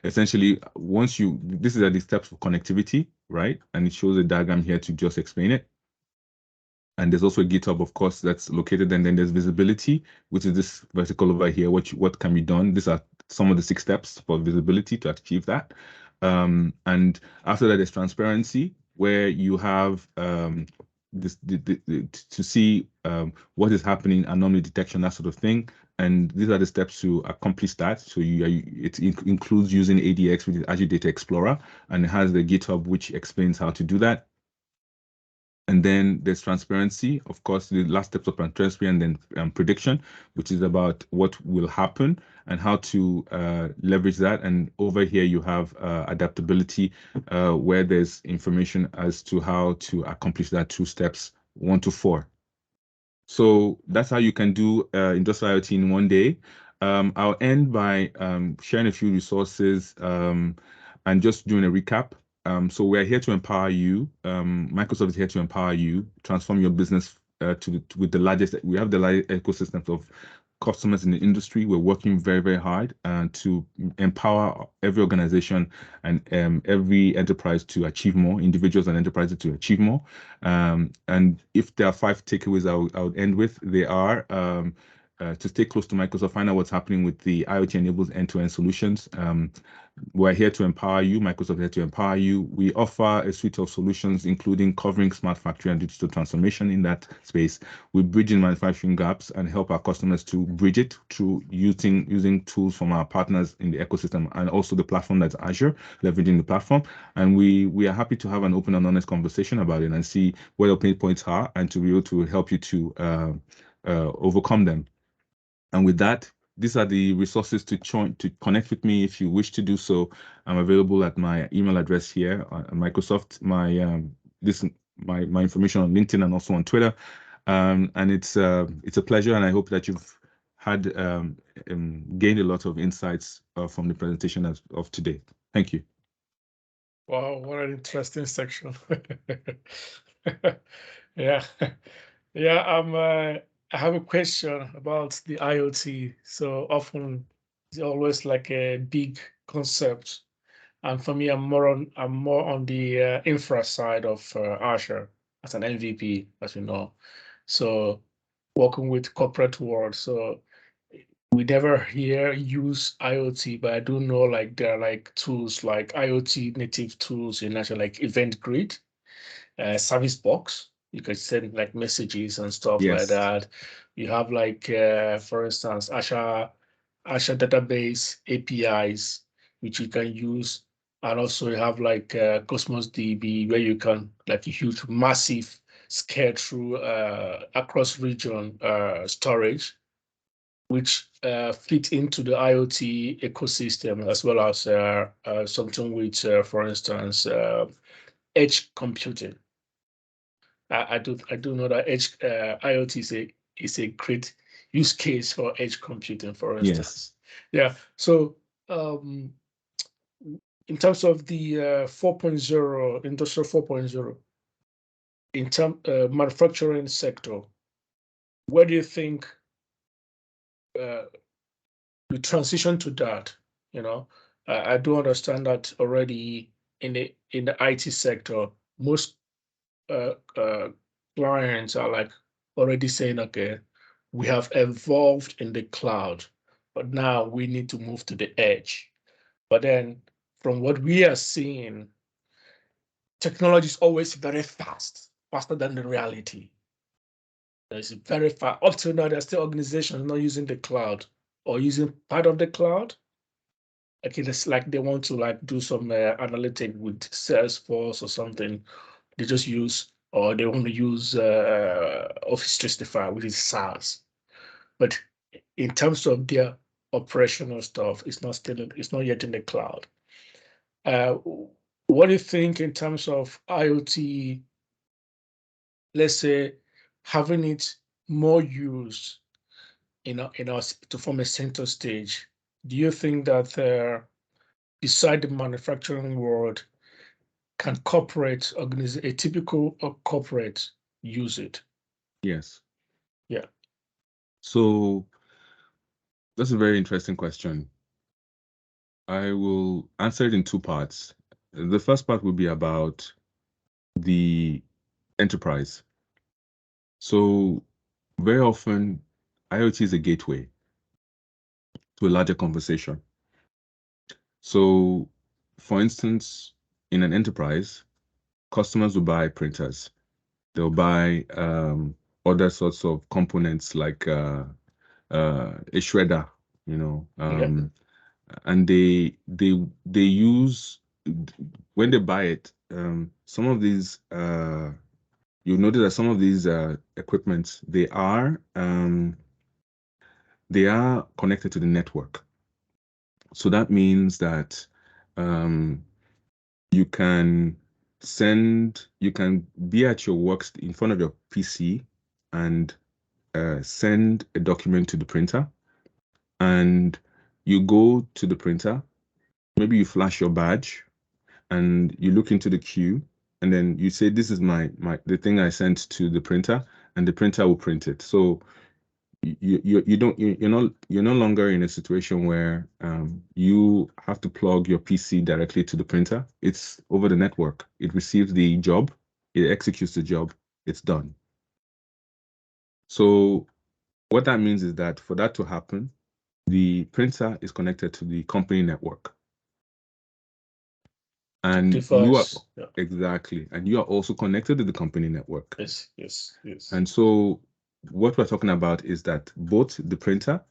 essentially, these are the steps for connectivity, right? And it shows a diagram here to just explain it. And there's also a GitHub, of course, that's located. And then there's visibility, which is this vertical over here, what can be done. These are some of the 6 steps for visibility to achieve that. And after that, there's transparency, where you have to see what is happening, anomaly detection, that sort of thing. And these are the steps to accomplish that. So it includes using ADX, which is Azure Data Explorer, and it has the GitHub, which explains how to do that. And then there's transparency, of course, the last steps of transparency, and then prediction, which is about what will happen and how to leverage that. And over here, you have adaptability, where there's information as to how to accomplish that 2 steps, 1 to 4. So that's how you can do industrial IoT in one day. I'll end by sharing a few resources and just doing a recap. So we're here to empower you. Microsoft is here to empower you, transform your business with the largest. We have the largest ecosystem of customers in the industry. We're working very, very hard to empower every organization and every enterprise to achieve more, individuals and enterprises to achieve more. And if there are 5 takeaways I would end with, they are to stay close to Microsoft, find out what's happening with the IoT-enabled end-to-end solutions. We're here to empower you. Microsoft is here to empower you. We offer a suite of solutions, including covering smart factory and digital transformation in that space. We bridge in manufacturing gaps and help our customers to bridge it through using tools from our partners in the ecosystem, and also the platform that's Azure, leveraging the platform. And we are happy to have an open and honest conversation about it and see where your pain points are, and to be able to help you to overcome them. And with that, these are the resources to connect with me if you wish to do so. I'm available at my email address here on Microsoft. My information on LinkedIn and also on Twitter. And it's a pleasure, and I hope that you've had gained a lot of insights from the presentation of today. Thank you. Wow, what an interesting section. Yeah. Yeah, I have a question about the IoT. So often it's always like a big concept. And for me, I'm more on the infra side of Azure as an MVP, as you know. So working with corporate world. So we never here use IoT, but I do know like there are like tools like IoT native tools in Azure, like Event Grid, Service Box. You can send like messages and stuff like Yes. that. You have like, for instance, Azure database APIs, which you can use. And also you have like Cosmos DB, where you can like a huge, massive scale through across region storage, which fit into the IoT ecosystem, as well as something with, for instance, edge computing. I do know that edge IoT is a great use case for edge computing, for instance. Yes. Yeah. So in terms of the 4.0 industrial 4.0, in term manufacturing sector, where do you think we transition to that? You know, I do understand that already in the IT sector, most clients are like already saying, okay, we have evolved in the cloud, but now we need to move to the edge. But then from what we are seeing, technology is always very fast, faster than the reality. It's very fast. Up to now, there's still organizations not using the cloud or using part of the cloud. Okay, it's like they want to like do some analytic with Salesforce or something. They just use, or they want to use Office 365, which is SaaS. But in terms of their operational stuff, it's not yet in the cloud. What do you think in terms of IoT, let's say, having it more used in us to form a center stage? Do you think that beside the manufacturing world, can a typical corporate use it? Yes. Yeah. So that's a very interesting question. I will answer it in 2 parts. The first part will be about the enterprise. So very often, IoT is a gateway to a larger conversation. So, for instance, in an enterprise, customers will buy printers. They'll buy other sorts of components like a shredder, you know, and they use when they buy it. Some of these you'll notice that some of these equipments they are connected to the network. So that means that you can be at your work in front of your PC and send a document to the printer, and you go to the printer, maybe you flash your badge and you look into the queue, and then you say, this is the thing I sent to the printer, and the printer will print it. So you're no longer in a situation where you have to plug your PC directly to the printer. It's over the network. It receives the job, it executes the job, it's done. So what that means is that for that to happen, the printer is connected to the company network. And you are exactly, and you are also connected to the company network. Yes. And so what we're talking about is that both the printer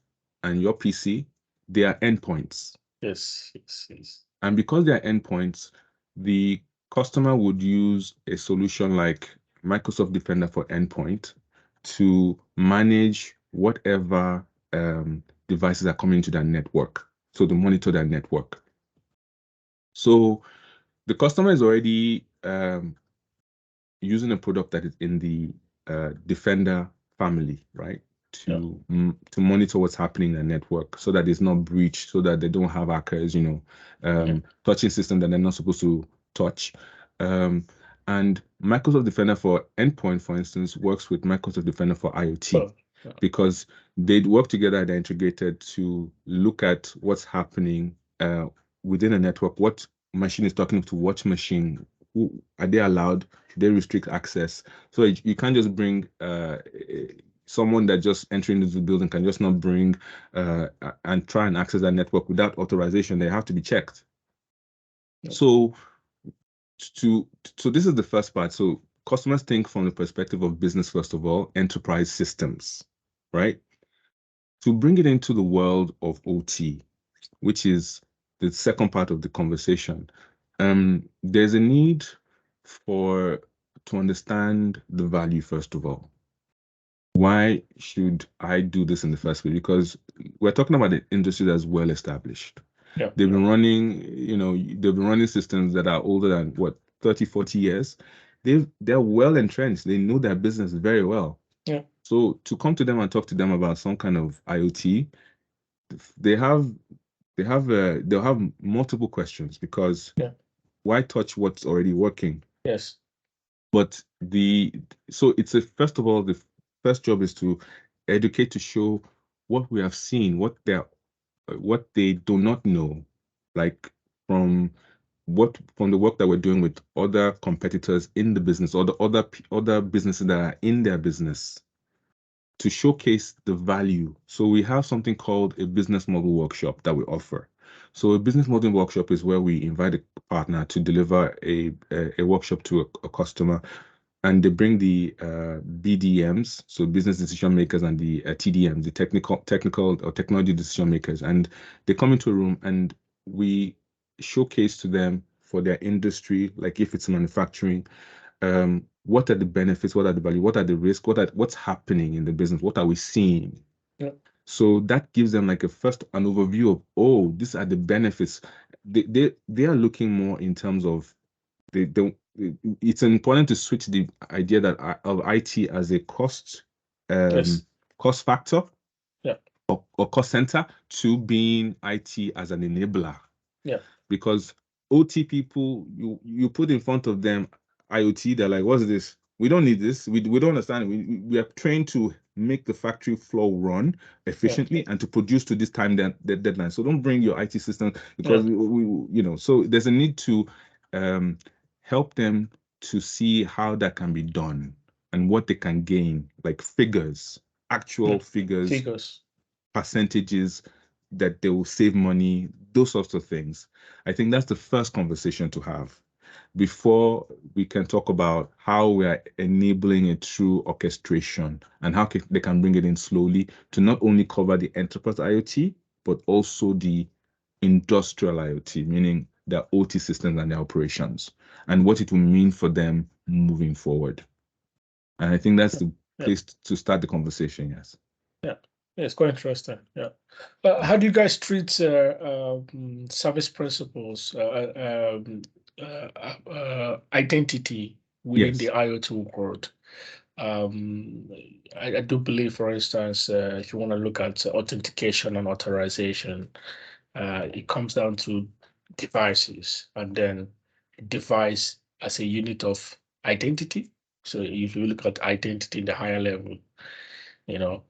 and your PC, they are endpoints. Yes. And because they are endpoints, the customer would use a solution like Microsoft Defender for Endpoint to manage whatever devices are coming into their network. So to monitor their network. So the customer is already using a product that is in the Defender family, right? To monitor what's happening in the network so that it's not breached, so that they don't have hackers, touching systems that they're not supposed to touch. And Microsoft Defender for Endpoint, for instance, works with Microsoft Defender for IoT because they work together, they're integrated to look at what's happening within a network, what machine is talking to what machine, who are they allowed, should they restrict access? So you can't just bring someone that just entering into the building can just not bring and try and access that network without authorization. They have to be checked. So this is the first part. So customers think from the perspective of business, first of all, enterprise systems, right? To bring it into the world of OT, which is the second part of the conversation, there's a need to understand the value, first of all. Why should I do this in the first place? Because we're talking about an industry that's well established. They've been running systems that are older than 30, 40 years. They're well entrenched. They know their business very well. So to come to them and talk to them about some kind of IoT, they'll have multiple questions because why touch what's already working? Yes. But first of all, the first job is to educate, to show what we have seen, what they do not know, like from the work that we're doing with other competitors in the business or the other businesses that are in their business, to showcase the value. So we have something called a business model workshop that we offer. So a business model workshop is where we invite a partner to deliver a workshop to a customer, and they bring the BDMs, so business decision makers, and the TDMs, the technical or technology decision makers, and they come into a room and we showcase to them for their industry, like if it's manufacturing, what are the benefits, what are the value, what are the risks, what's happening in the business, what are we seeing? So that gives them like an overview of, these are the benefits. They are looking more in terms of it's important to switch the idea that of IT as a cost factor or cost center to being IT as an enabler. Because OT people, you put in front of them IoT, they're like, what's this? We don't need this. We don't understand. We are trained to make the factory floor run efficiently and to produce to this time deadline. So don't bring your IT system because so there's a need to help them to see how that can be done and what they can gain, like figures, actual figures, percentages that they will save money, those sorts of things. I think that's the first conversation to have before we can talk about how we are enabling it through orchestration and how they can bring it in slowly to not only cover the enterprise IoT, but also the industrial IoT, meaning their OT systems and their operations, and what it will mean for them moving forward. And I think that's the place to start the conversation, yes. Yeah, it's quite interesting. Yeah. How do you guys treat service principles, identity within the IoT world? I do believe, for instance, if you want to look at authentication and authorization, it comes down to devices, and then device as a unit of identity. So if you look at identity in the higher level, you know,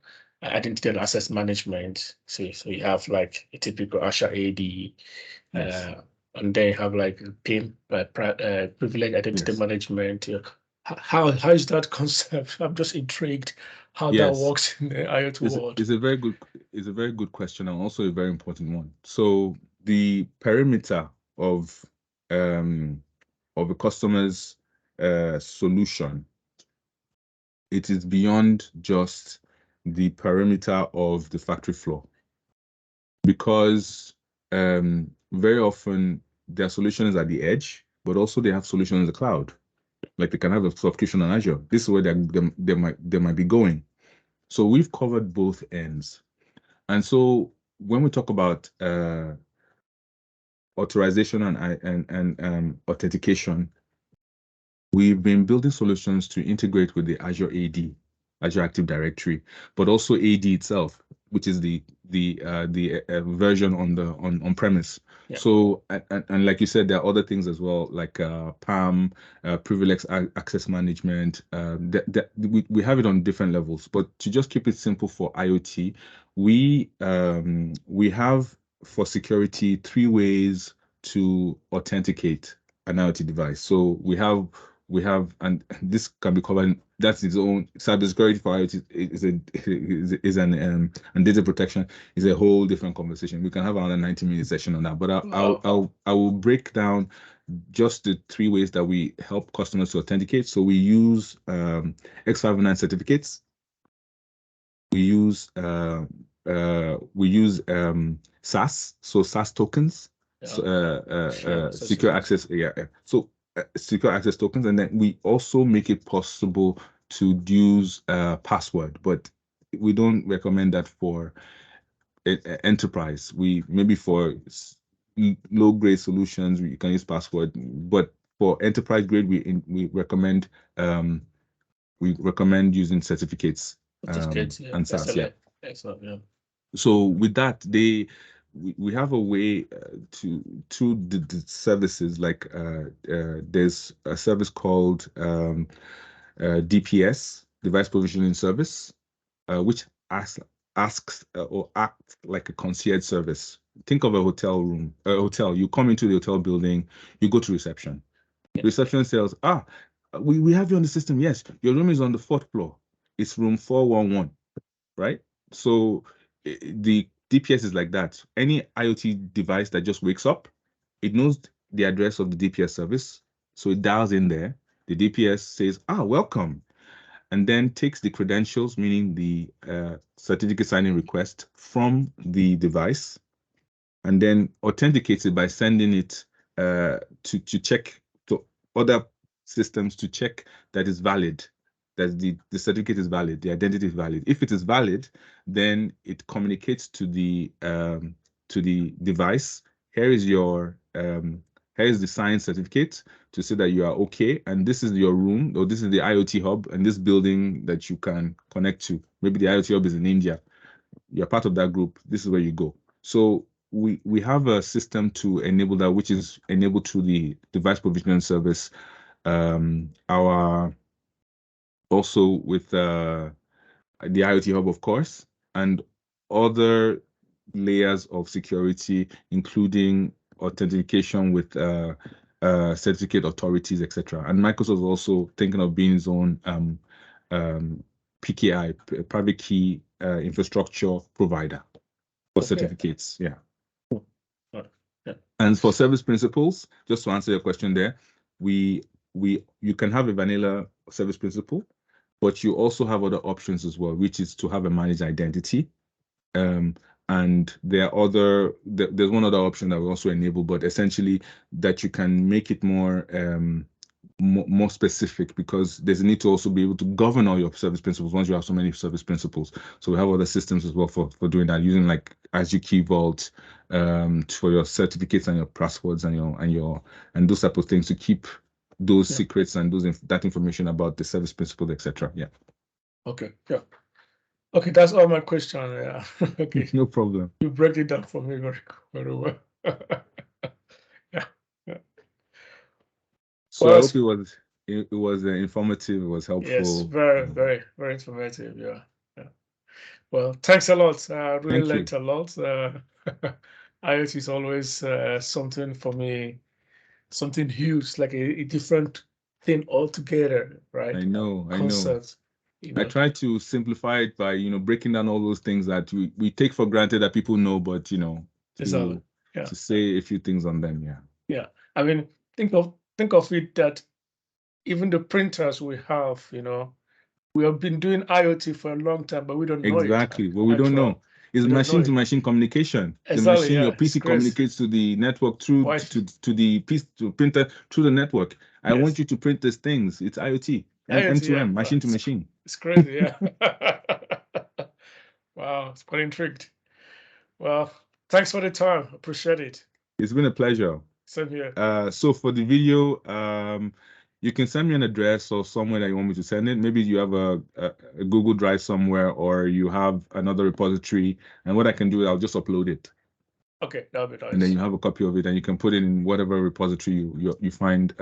identity and access management. So you have like a typical Azure AD, and then you have like PIM, privilege identity management. How is that concept? I'm just intrigued how that works in the IoT world. It's a very good question, and also a very important one. So the perimeter of a customer's solution, it is beyond just the perimeter of the factory floor, because very often their solution is at the edge, but also they have solutions in the cloud. Like they can have a subscription on Azure. This is where they might be going. So we've covered both ends. And so when we talk about authorization and authentication, we've been building solutions to integrate with the Azure AD, Azure Active Directory, but also AD itself, which is the version on premise. Yeah. So and like you said, there are other things as well, like PAM, privileged access management. We have it on different levels, but to just keep it simple for IoT, we have for security 3 ways to authenticate an IoT device. So we have, and this can be covered. That's its own cybersecurity for IoT and data protection is a whole different conversation. We can have another 90-minute session on that. But I will break down just the 3 ways that we help customers to authenticate. So we use X509 certificates. We use SaaS, so SaaS tokens. Secure access, so secure access tokens, and then we also make it possible to use password, but we don't recommend that for enterprise. We maybe for low grade solutions you can use password, but for enterprise grade we recommend using certificates and SaaS. Excellent, yeah. So with that, we have a way to the services, like there's a service called DPS, Device Provisioning Service, which asks or acts like a concierge service. Think of a hotel room, hotel. You come into the hotel building, you go to reception. Yeah. Reception says, we have you on the system. Yes, your room is on the 4th floor. It's room 411, right? So the DPS is like that. Any IoT device that just wakes up, it knows the address of the DPS service. So it dials in there. The DPS says, welcome. And then takes the credentials, meaning the certificate signing request from the device, and then authenticates it by sending it to check to other systems to check that it's valid, that the certificate is valid, the identity is valid. If it is valid, then it communicates to the device. Here is your here is the signed certificate to say that you are okay, and this is your room, or this is the IoT hub, and this building that you can connect to. Maybe the IoT hub is in India. You're part of that group. This is where you go. So we have a system to enable that, which is enabled through the device provisioning service. Our also with the IoT hub, of course, and other layers of security, including authentication with certificate authorities, etc. And Microsoft is also thinking of being its own PKI, private key infrastructure provider for certificates. Yeah. Yeah. And for service principals, just to answer your question there, you can have a vanilla service principal, but you also have other options as well, which is to have a managed identity. And there's one other option that we also enable, but essentially that you can make it more more specific, because there's a need to also be able to govern all your service principals once you have so many service principals. So we have other systems as well for doing that, using like Azure Key Vault for your certificates and your passwords and those type of things to keep those secrets and that information about the service principal, etc. Yeah. Okay. Yeah. Okay, that's all my question. Yeah. Okay. No problem. You break it down for me very, very well. Yeah. So Well, I hope it was informative, it was helpful. Yes, very, very, very informative. Yeah. Yeah. Well, thanks a lot. I really learned a lot. IoT is always something for me, something huge, like a different thing altogether, right? I know. Concept. I try to simplify it by breaking down all those things that we take for granted that people know, but to say a few things on them. Yeah. Yeah. I mean, think of it that even the printers we have, we have been doing IoT for a long time, but we don't know exactly. it. Well, we don't know. It's machine-to-machine communication. Exactly, the machine, your PC communicates to the network through to the PC to printer through the network. I want you to print these things. It's IoT, M2M, machine to machine. It's crazy, yeah. Wow, it's quite intrigued. Well, thanks for the time. Appreciate it. It's been a pleasure. Same here. So for the video, you can send me an address or somewhere that you want me to send it. Maybe you have a Google Drive somewhere, or you have another repository, and what I can do is I'll just upload it. Okay, that'll be nice. And then you have a copy of it, and you can put it in whatever repository you find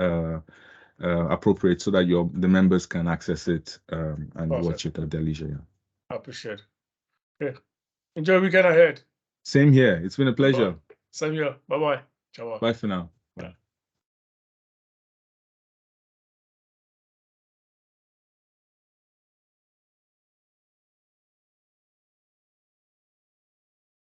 appropriate, so that the members can access it and watch it at their leisure. Yeah. I appreciate it. Okay. Enjoy the weekend ahead. Same here. It's been a pleasure. Same here. Bye-bye. Ciao. Bye for now.